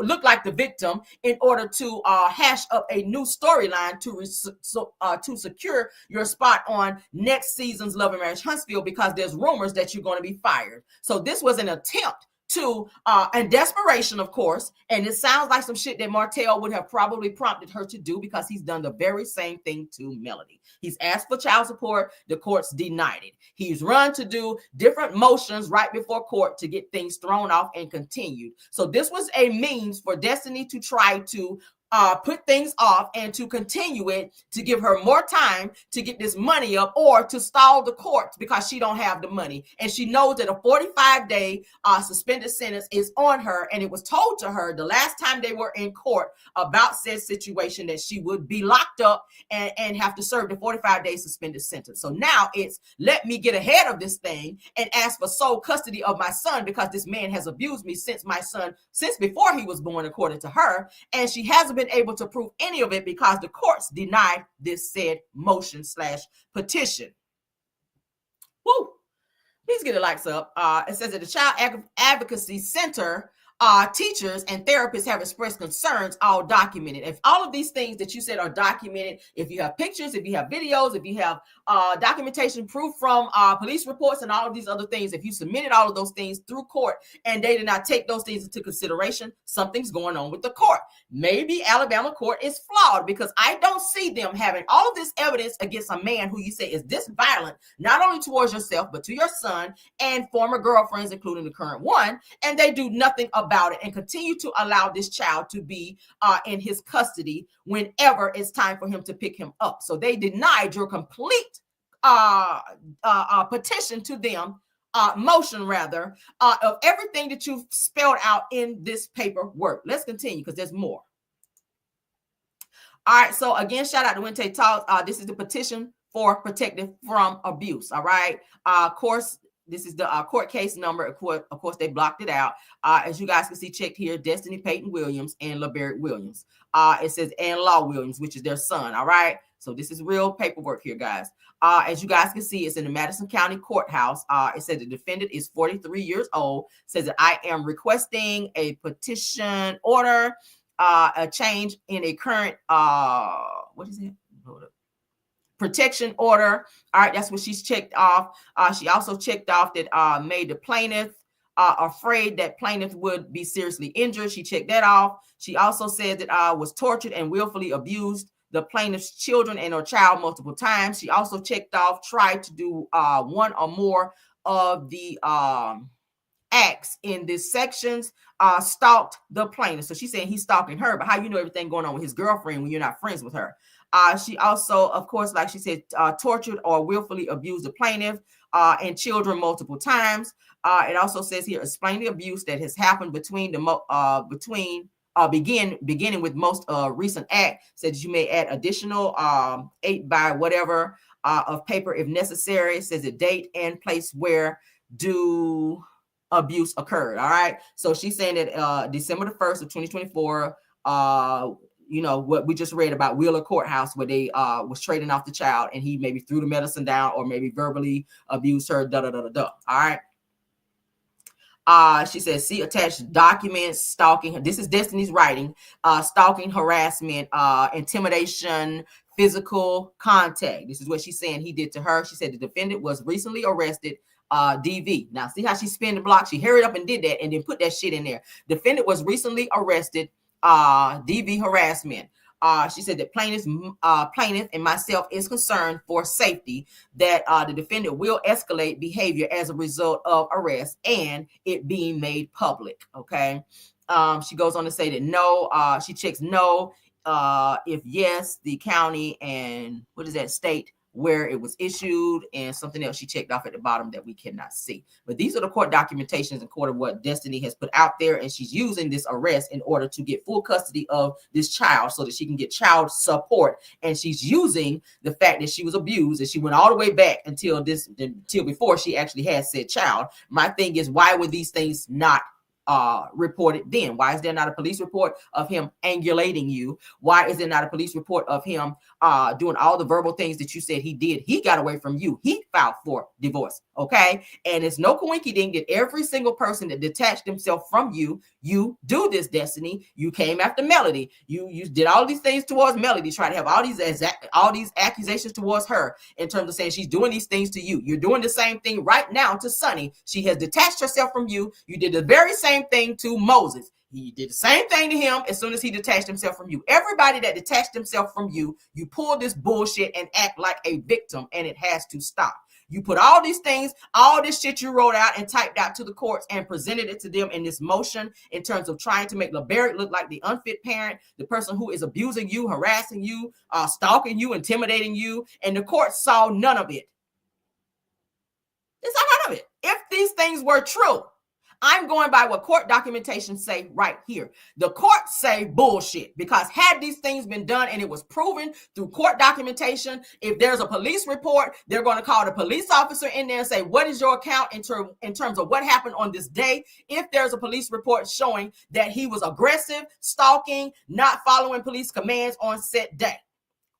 look like the victim in order to hash up a new storyline to secure your spot on next season's Love and Marriage Huntsville, because there's rumors that you're going to be fired. So this was an attempt to, and desperation, of course. And it sounds like some shit that Martell would have probably prompted her to do, because he's done the very same thing to Melody. He's asked for child support. The courts denied it. He's run to do different motions right before court to get things thrown off and continued. So this was a means for Destiny to try to put things off and to continue it, to give her more time to get this money up, or to stall the courts because she don't have the money. And she knows that a 45-day suspended sentence is on her. And it was told to her the last time they were in court about said situation that she would be locked up and have to serve the 45-day suspended sentence. So now it's, let me get ahead of this thing and ask for sole custody of my son, because this man has abused me since before he was born, according to her. And she hasn't been able to prove any of it because the courts denied this said motion / petition. Woo! Please get the likes up. It says that the Child Advocacy Center teachers and therapists have expressed concerns, all documented. If all of these things that you said are documented, if you have pictures, if you have videos, if you have documentation, proof from police reports and all of these other things, if you submitted all of those things through court and they did not take those things into consideration, something's going on with the court. Maybe Alabama court is flawed, because I don't see them having all of this evidence against a man who you say is this violent, not only towards yourself, but to your son and former girlfriends, including the current one, and they do nothing about it and continue to allow this child to be in his custody whenever it's time for him to pick him up. So they denied your complete petition to them, motion rather, of everything that you've spelled out in this paperwork. Let's continue, because there's more. All right, so again, shout out to Wente Talks. This is the petition for protected from abuse. All right, of course, this is the court case number. Of course, they blocked it out. As you guys can see, checked here, Destiny Payton Williams and LaBarrett Williams. It says, and Law Williams, which is their son. All right, so this is real paperwork here, guys. As you guys can see, it's in the Madison County Courthouse. It says the defendant is 43 years old. It says that I am requesting a petition order, a change in a current, what is it? Hold up. Protection order. All right, that's what she's checked off. She also checked off that made the plaintiff afraid that plaintiff would be seriously injured. She checked that off. She also said that was tortured and willfully abused the plaintiff's children and her child multiple times. She also checked off tried to do one or more of the acts in this sections, stalked the plaintiff. So she's saying he's stalking her, but how you know everything going on with his girlfriend when you're not friends with her? She also, of course, like she said, tortured or willfully abused the plaintiff and children multiple times. It also says here, explain the abuse that has happened beginning with most recent act. Said you may add additional 8 by whatever of paper if necessary. It says the date and place where do abuse occurred. All right. So she's saying that December the 1st of 2024, you know, what we just read about Wheeler Courthouse, where they was trading off the child and he maybe threw the medicine down or maybe verbally abused her, All right. She says, see attached documents, stalking. This is Destiny's writing, stalking, harassment, intimidation, physical contact. This is what she's saying he did to her. She said the defendant was recently arrested, DV. Now, see how she spin the block? She hurried up and did that and then put that shit in there. Defendant was recently arrested, DV harassment. She said that plaintiff and myself is concerned for safety that the defendant will escalate behavior as a result of arrest and it being made public. Okay. She goes on to say that no, she checks no, if yes, the county and what is that state where it was issued, and something else she checked off at the bottom that we cannot see. But these are the court documentations in court of what Destiny has put out there, and she's using this arrest in order to get full custody of this child so that she can get child support. And she's using the fact that she was abused and she went all the way back until before she actually had said child. My thing is, why were these things not reported then? Why is there not a police report of him angulating you? Why is there not a police report of him doing all the verbal things that you said he did? He got away from you. He filed for divorce, okay? And it's no coincidence that every single person that detached himself from you, you do this, Destiny. You came after Melody. You did all these things towards Melody, trying to have all these accusations towards her in terms of saying she's doing these things to you. You're doing the same thing right now to Sonny. She has detached herself from you. You did the very same thing to Moses. He did the same thing to him as soon as he detached himself from you. Everybody that detached himself from you, you pull this bullshit and act like a victim, and it has to stop. You put all these things, all this shit you wrote out and typed out to the courts and presented it to them in this motion in terms of trying to make LeBaric look like the unfit parent, the person who is abusing you, harassing you, stalking you, intimidating you, and the court saw none of it. They saw none of it. If these things were true, I'm going by what court documentation say right here. The courts say bullshit, because had these things been done and it was proven through court documentation, if there's a police report, they're going to call the police officer in there and say, what is your account in terms of what happened on this day? If there's a police report showing that he was aggressive, stalking, not following police commands on set day,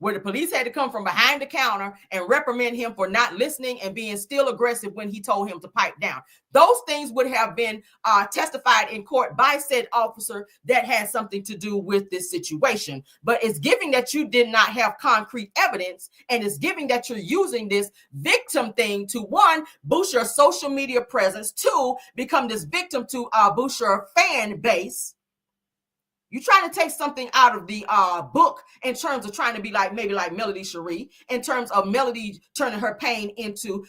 where the police had to come from behind the counter and reprimand him for not listening and being still aggressive when he told him to pipe down. Those things would have been testified in court by said officer that had something to do with this situation. But it's giving that you did not have concrete evidence, and it's giving that you're using this victim thing to, one, boost your social media presence, two, become this victim to boost your fan base. You're trying to take something out of the book in terms of trying to be like, maybe like Melody Cherie, in terms of Melody turning her pain into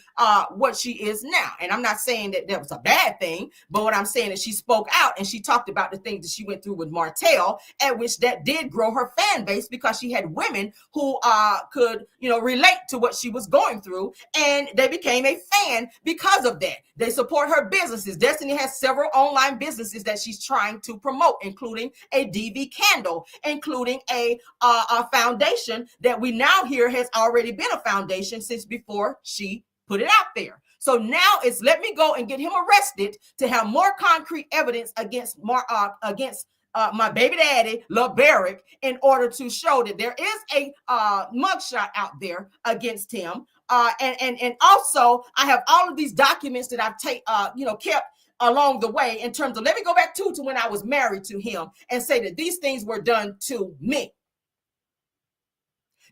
what she is now. And I'm not saying that was a bad thing, but what I'm saying is she spoke out and she talked about the things that she went through with Martell, at which that did grow her fan base, because she had women who could, relate to what she was going through, and they became a fan because of that. They support her businesses. Destiny has several online businesses that she's trying to promote, including a DV candle, including a foundation that we now hear has already been a foundation since before she put it out there. So now it's let me go and get him arrested to have more concrete evidence against my baby daddy, LeBaric, in order to show that there is a mugshot out there against him. And also I have all of these documents that I've kept along the way in terms of, let me go back to when I was married to him and say that these things were done to me.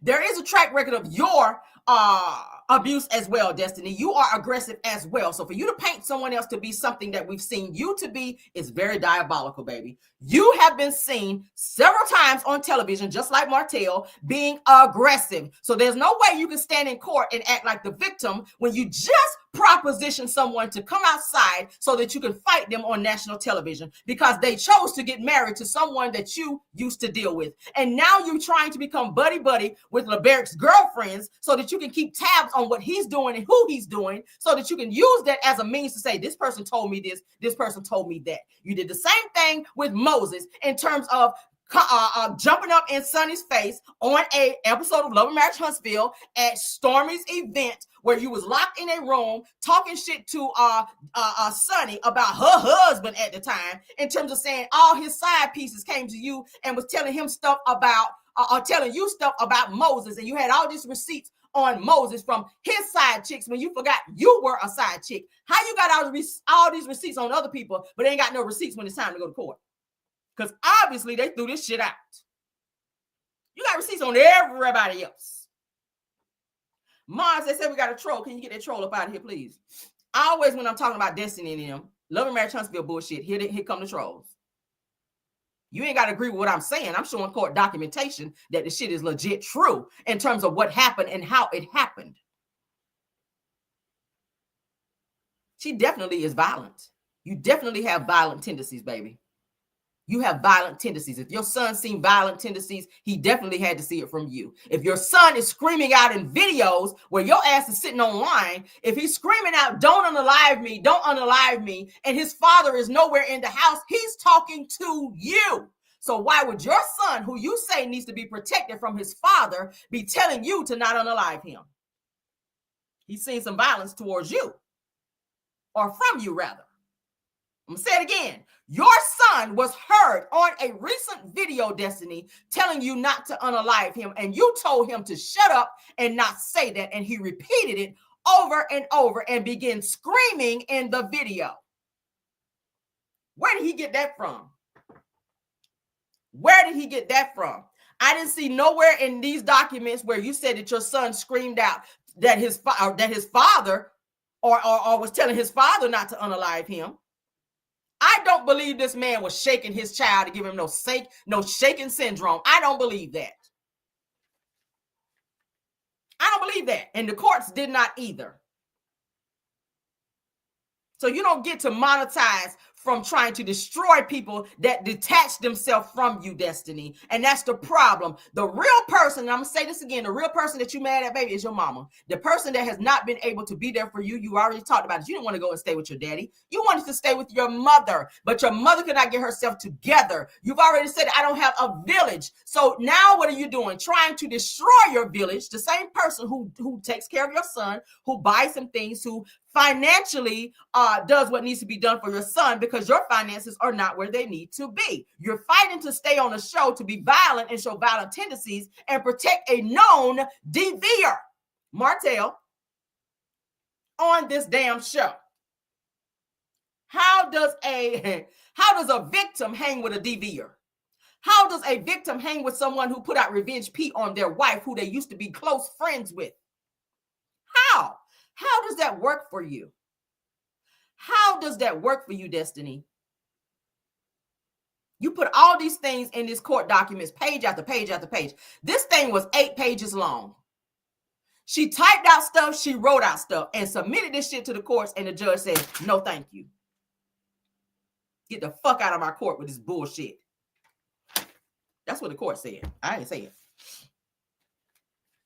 There is a track record of your abuse as well, Destiny. You are aggressive as well. So for you to paint someone else to be something that we've seen you to be is very diabolical, baby. You have been seen several times on television, just like Martell, being aggressive. So there's no way you can stand in court and act like the victim when you just proposition someone to come outside so that you can fight them on national television, because they chose to get married to someone that you used to deal with. And now you're trying to become buddy-buddy with LeBaric's girlfriends so that you can keep tabs on what he's doing and who he's doing, so that you can use that as a means to say, this person told me this person told me that. You did the same thing with Moses in terms of jumping up in Sonny's face on a episode of Love and Marriage Huntsville at Stormy's event, where you was locked in a room talking shit to Sonny about her husband at the time, in terms of saying all his side pieces came to you and was telling him stuff about telling you stuff about Moses, and you had all these receipts on Moses from his side chicks when you forgot you were a side chick. How you got all these receipts on other people, but ain't got no receipts when it's time to go to court? Because obviously they threw this shit out. You got receipts on everybody else. Mars, they said we got a troll. Can you get that troll up out of here, please? Always when I'm talking about Destiny and them, Love and Marriage Huntsville bullshit, here come the trolls. You ain't got to agree with what I'm saying. I'm showing court documentation that the shit is legit true in terms of what happened and how it happened. She definitely is violent. You definitely have violent tendencies, baby. You have violent tendencies. If your son seen violent tendencies, he definitely had to see it from you. If your son is screaming out in videos where your ass is sitting online, if he's screaming out, don't unalive me, and his father is nowhere in the house, he's talking to you. So why would your son, who you say needs to be protected from his father, be telling you to not unalive him? He's seen some violence towards you, or from you rather. I'm going to say it again. Your son was heard on a recent video, Destiny, telling you not to unalive him. And you told him to shut up and not say that. And he repeated it over and over and began screaming in the video. Where did he get that from? Where did he get that from? I didn't see nowhere in these documents where you said that your son screamed out that his father or was telling his father not to unalive him. I don't believe this man was shaking his child to give him no shaking syndrome. I don't believe that. I don't believe that. And the courts did not either. So you don't get to monetize from trying to destroy people that detach themselves from you, Destiny. And that's the problem. The real person, and I'm going to say this again, the real person that you mad at, baby, is your mama. The person that has not been able to be there for you, you already talked about it. You didn't want to go and stay with your daddy. You wanted to stay with your mother, but your mother could not get herself together. You've already said, I don't have a village. So now what are you doing? Trying to destroy your village, the same person who takes care of your son, who buys some things, who financially does what needs to be done for your son because your finances are not where they need to be. You're fighting to stay on the show, to be violent and show violent tendencies and protect a known devier, Martell, on this damn show. How does a victim hang with a devier? How does a victim hang with someone who put out revenge P on their wife who they used to be close friends with? How? How does that work for you? How does that work for you, Destiny? You put all these things in these court documents, page after page after page. This thing was 8 pages long. She typed out stuff, she wrote out stuff, and submitted this shit to the courts, and the judge said, no, thank you. Get the fuck out of my court with this bullshit. That's what the court said. I ain't say it.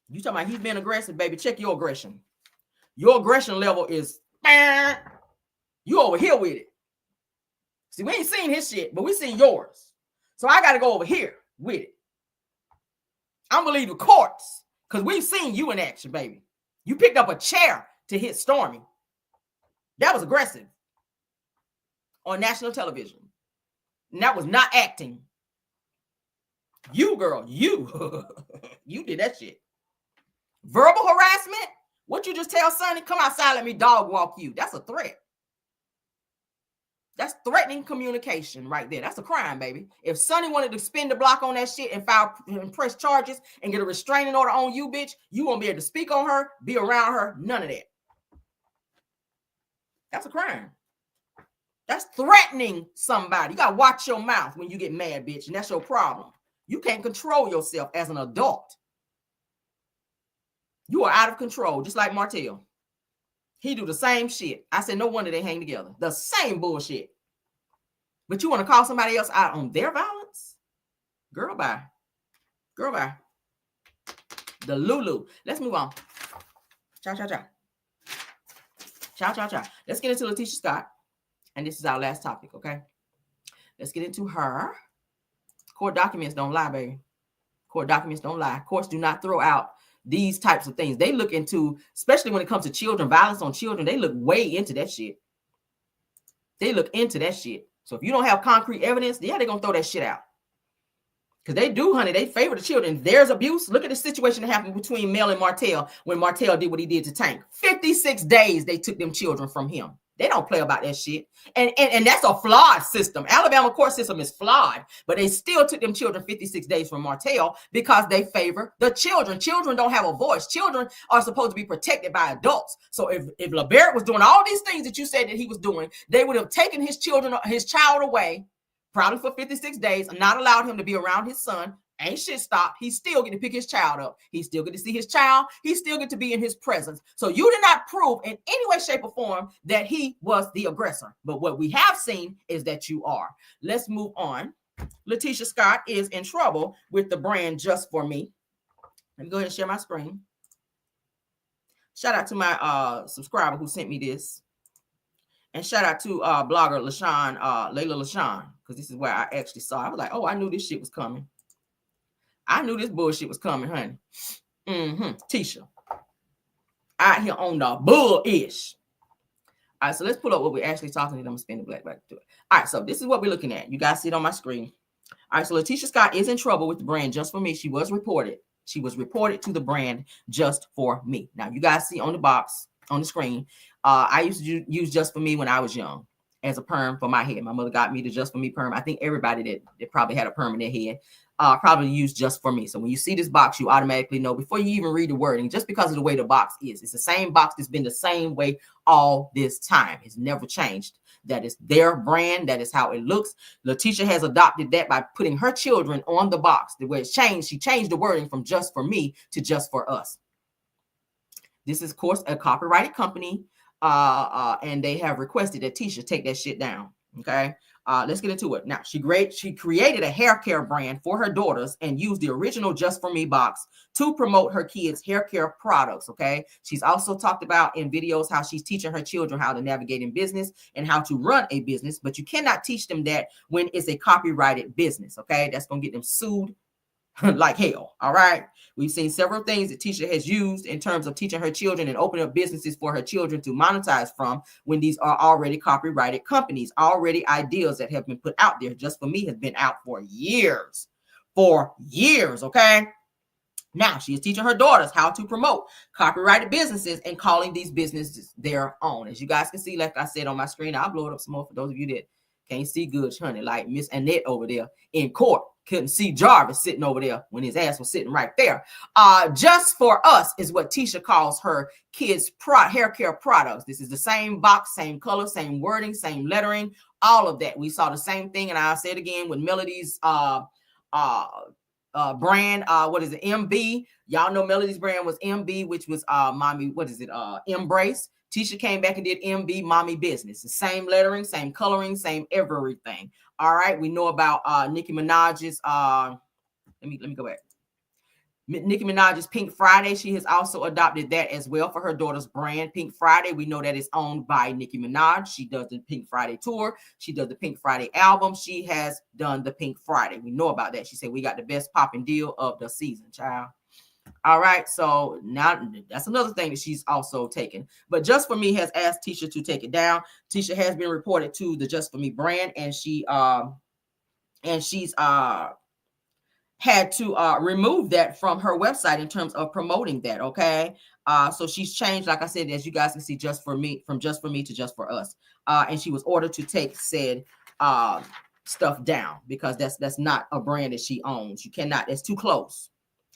You talking about he's being aggressive, baby. Check your aggression. Your aggression level is, you over here with it. See, we ain't seen his shit, but we seen yours. So I got to go over here with it. I'm going to leave the courts because we've seen you in action, baby. You picked up a chair to hit Stormy. That was aggressive on national television. And that was not acting. You, girl, you. You did that shit. Verbal harassment? What you just tell Sonny? Come outside, let me dog walk you. That's a threat. That's threatening communication right there. That's a crime, baby. If Sonny wanted to spin the block on that shit and file and press charges and get a restraining order on you, bitch, you won't be able to speak on her, be around her, none of that. That's a crime. That's threatening somebody. You got to watch your mouth when you get mad, bitch, and that's your problem. You can't control yourself as an adult. You are out of control, just like Martell. He do the same shit. I said, no wonder they hang together. The same bullshit. But you want to call somebody else out on their violence? Girl, bye. Girl, bye. The Lulu. Let's move on. Ciao, ciao, ciao. Ciao, ciao, ciao. Let's get into Laticia Scott. And this is our last topic, okay? Let's get into her. Court documents don't lie, baby. Court documents don't lie. Courts do not throw out these types of things. They look into, especially when it comes to children, violence on children, they look way into that shit. They look into that shit. So if you don't have concrete evidence, yeah, they're going to throw that shit out. Because they do, honey. They favor the children. There's abuse. Look at the situation that happened between Mel and Martell when Martell did what he did to Tank. 56 days they took them children from him. They don't play about that shit. And that's a flawed system. Alabama court system is flawed, but they still took them children 56 days from Martell because they favor the children. Children don't have a voice. Children are supposed to be protected by adults. So if LeBarrett was doing all these things that you said that he was doing, they would have taken his child away, probably for 56 days, and not allowed him to be around his son. Ain't shit stopped. He still get to pick his child up. He still get to see his child. He still get to be in his presence. So you did not prove in any way, shape, or form that he was the aggressor. But what we have seen is that you are. Let's move on. Laticia Scott is in trouble with the brand Just For Me. Let me go ahead and share my screen. Shout out to my subscriber who sent me this. And shout out to blogger Layla LaShawn, because this is where I actually saw it. I was like, oh, I knew this shit was coming. I knew this bullshit was coming, honey. Tisha. Out here on the bull-ish. All right, so let's pull up what we're actually talking about. I'm gonna spin the black back to it. All right, so this is what we're looking at. You guys see it on my screen. All right, so Laticia Scott is in trouble with the brand Just For Me. She was reported. She was reported to the brand Just For Me. Now, you guys see on the box, on the screen, I used to use Just For Me when I was young as a perm for my head. My mother got me the Just For Me perm. I think everybody that probably had a perm in their head probably used Just For Me. So when you see this box, you automatically know before you even read the wording, just because of the way the box is. It's the same box that's been the same way all this time. It's never changed. That is their brand. That is how it looks. Laticia has adopted that by putting her children on the box. The way it's changed, she changed the wording from Just For Me to Just For Us. This is, of course, a copyrighted company, and they have requested that Tisha take that shit down. Okay, let's get into it. Now, she created a hair care brand for her daughters and used the original Just For Me box to promote her kids' hair care products. Okay, she's also talked about in videos how she's teaching her children how to navigate in business and how to run a business, but you cannot teach them that when it's a copyrighted business. Okay, that's gonna get them sued like hell. All right. We've seen several things that Tisha has used in terms of teaching her children and opening up businesses for her children to monetize from when these are already copyrighted companies, already ideas that have been put out there. Just For Me has been out for years. Okay. Now she is teaching her daughters how to promote copyrighted businesses and calling these businesses their own. As you guys can see, like I said on my screen, I'll blow it up some more for those of you that can't see good, honey, like Miss Annette over there in court. Couldn't see Jarvis sitting over there when his ass was sitting right there. Just For Us is what Tisha calls her kids' hair care products. This is the same box, same color, same wording, same lettering, all of that. We saw the same thing, and I'll say it again with Melody's brand. What is it? MB. Y'all know Melody's brand was MB, which was mommy. What is it? Embrace. Tisha came back and did MB Mommy Business. The same lettering, same coloring, same everything. All right. We know about Nicki Minaj's. Let me go back. Nicki Minaj's Pink Friday. She has also adopted that as well for her daughter's brand, Pink Friday. We know that it's owned by Nicki Minaj. She does the Pink Friday tour. She does the Pink Friday album. She has done the Pink Friday. We know about that. She said, we got the best popping deal of the season, child. All right, so now that's another thing that she's also taken. But Just For Me has asked Tisha to take it down. Tisha has been reported to the Just For Me brand, and she's had to remove that from her website in terms of promoting that. Okay, so she's changed, like I said, as you guys can see, Just For Me, from Just For Me to Just For Us, and she was ordered to take said stuff down because that's not a brand that she owns. You cannot. It's too close.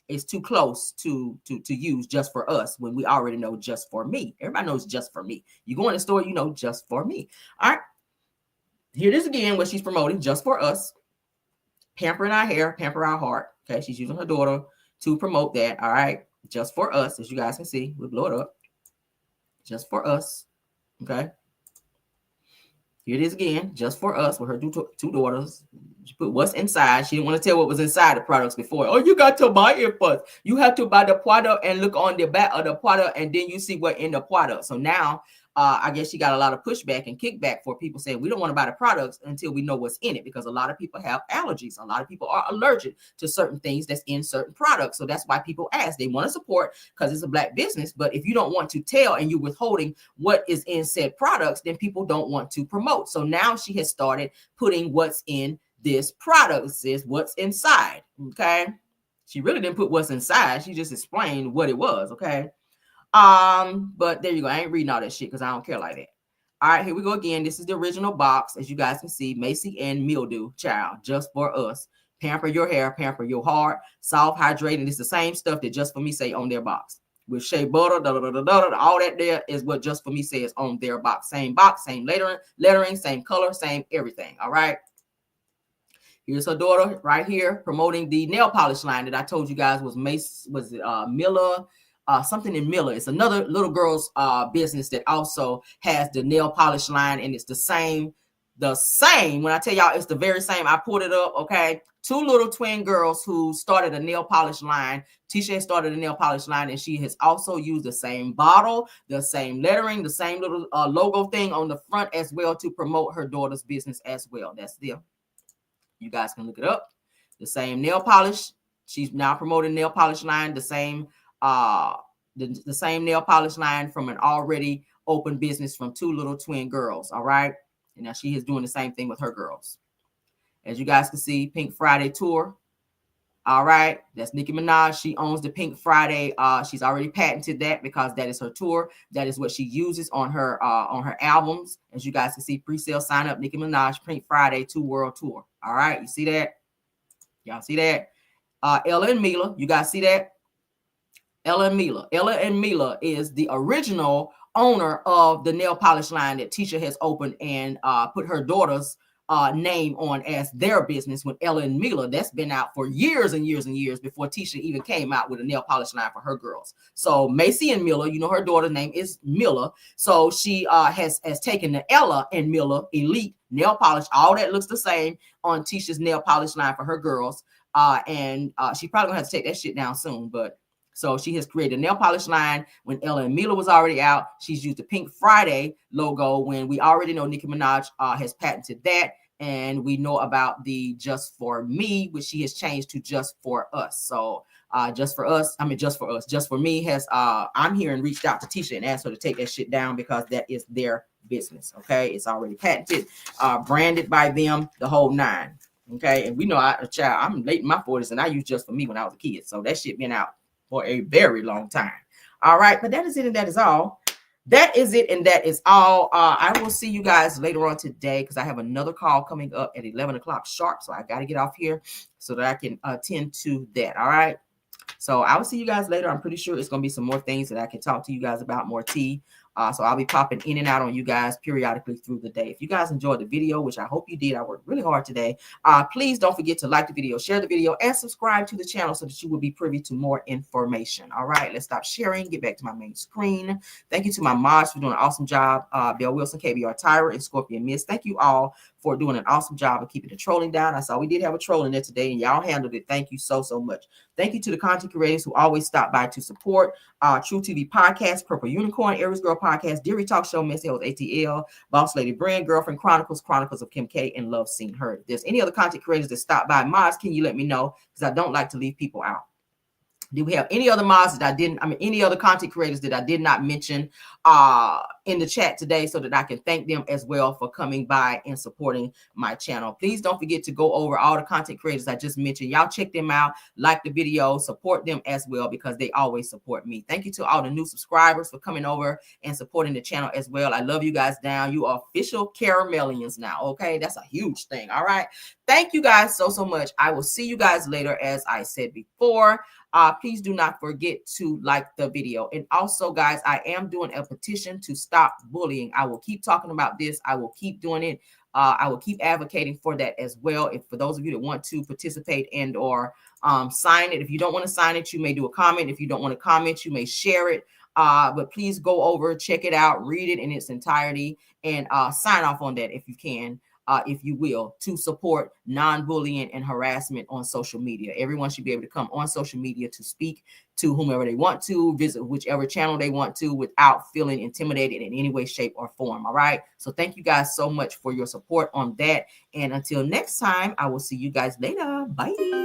It's too close to use Just For Us when we already know Just For Me. Everybody knows Just For Me. You go in the store, you know Just For Me. All right. Here it is again, what she's promoting, Just For Us. Pampering our hair, pamper our heart. Okay, she's using her daughter to promote that. All right. Just For Us, as you guys can see. We'll blow it up. Just For Us. Okay. Here it is again, Just For Us, with her two daughters. She put what's inside. She didn't want to tell what was inside the products before. Oh, you got to buy it first. You have to buy the product and look on the back of the product, and then you see what in the product. So now, I guess she got a lot of pushback and kickback for people saying we don't want to buy the products until we know what's in it, because a lot of people have allergies. A lot of people are allergic to certain things that's in certain products. So that's why people ask. They want to support because it's a Black business. But if you don't want to tell and you're withholding what is in said products, then people don't want to promote. So now she has started putting what's in this product. It says what's inside. Okay. She really didn't put what's inside. She just explained what it was. Okay. But there you go. I ain't reading all that shit because I don't care like that. All right, here we go again. This is the original box. As you guys can see, Macy and Mildew, child, Just For Us. Pamper your hair, pamper your heart, soft, hydrating. It's the same stuff that Just For Me say on their box. With shea butter, all that there is what Just For Me says on their box. Same lettering, same color, same everything. All right. Here's her daughter right here promoting the nail polish line that I told you guys was Miller. Something in Miller. It's another little girl's business that also has the nail polish line, and it's the same. When I tell y'all it's the very same, I pulled it up. Okay, two little twin girls who started a nail polish line. Tisha has started a nail polish line, and she has also used the same bottle, the same lettering, the same little logo thing on the front as well to promote her daughter's business as well. That's there. You guys can look it up. The same nail polish. She's now promoting nail polish line. The same. The same nail polish line from an already open business from 2 little twin girls. All right. And now she is doing the same thing with her girls. As you guys can see, Pink Friday tour. All right, that's Nicki Minaj. She owns the Pink Friday. She's already patented that because that is her tour. That is what she uses on her albums. As you guys can see, pre-sale sign up, Nicki Minaj Pink Friday 2 World Tour. All right, you see that? Y'all see that? Ella and Mila, you guys see that? Ella and Mila. Ella and Mila is the original owner of the nail polish line that Tisha has opened and put her daughter's name on as their business with Ella and Mila. That's been out for years and years and years before Tisha even came out with a nail polish line for her girls. So Macy and Mila, you know, her daughter's name is Mila. So she has taken the Ella and Mila Elite nail polish. All that looks the same on Tisha's nail polish line for her girls. And she probably gonna have to take that shit down soon, but so she has created a nail polish line when Ella and Mila was already out. She's used the Pink Friday logo when we already know Nicki Minaj has patented that. And we know about the Just For Me, which she has changed to Just For Us. So Just For Me has, I'm here and reached out to Tisha and asked her to take that shit down because that is their business. Okay. It's already patented, branded by them, the whole 9. Okay. And we know I'm late in my 40s and I used Just For Me when I was a kid. So that shit been out for a very long time. All right, but that is it and that is all. That is it and that is all. I will see you guys later on today because I have another call coming up at 11 o'clock sharp. So I got to get off here so that I can attend to that. All right. So I will see you guys later. I'm pretty sure it's going to be some more things that I can talk to you guys about, more tea. So I'll be popping in and out on you guys periodically through the day. If you guys enjoyed the video, which I hope you did, I worked really hard today. Please don't forget to like the video, share the video, and subscribe to the channel so that you will be privy to more information. All right, let's stop sharing. Get back to my main screen. Thank you to my mods for doing an awesome job. Bill Wilson, KBR Tyra, and Scorpion Mist. Thank you all for doing an awesome job of keeping the trolling down. I saw we did have a troll in there today, and y'all handled it. Thank you so much. Thank you to the content creators who always stop by to support True TV Podcast, Purple Unicorn, Aries Girl Podcast, Deary Talk Show, Miss L's ATL, Boss Lady Brand, Girlfriend Chronicles, Chronicles of Kim K, and Love Seen Heard. If there's any other content creators that stop by, mods, can you let me know? Because I don't like to leave people out. Do we have any other mods that any other content creators that I did not mention in the chat today so that I can thank them as well for coming by and supporting my channel? Please don't forget to go over all the content creators I just mentioned. Y'all check them out, like the video, support them as well because they always support me. Thank you to all the new subscribers for coming over and supporting the channel as well. I love you guys down. You are official Caramellians now, okay? That's a huge thing, all right? Thank you guys so much. I will see you guys later, as I said before. Please do not forget to like the video. And also, guys, I am doing a petition to stop bullying. I will keep talking about this. I will keep doing it. I will keep advocating for that as well. If for those of you that want to participate and or sign it, if you don't want to sign it, you may do a comment. If you don't want to comment, you may share it. But please go over, check it out, read it in its entirety, and sign off on that if you can. If you will, to support non-bullying and harassment on social media. Everyone should be able to come on social media to speak to whomever they want to, visit whichever channel they want to without feeling intimidated in any way, shape, or form. All right. So thank you guys so much for your support on that. And until next time, I will see you guys later. Bye.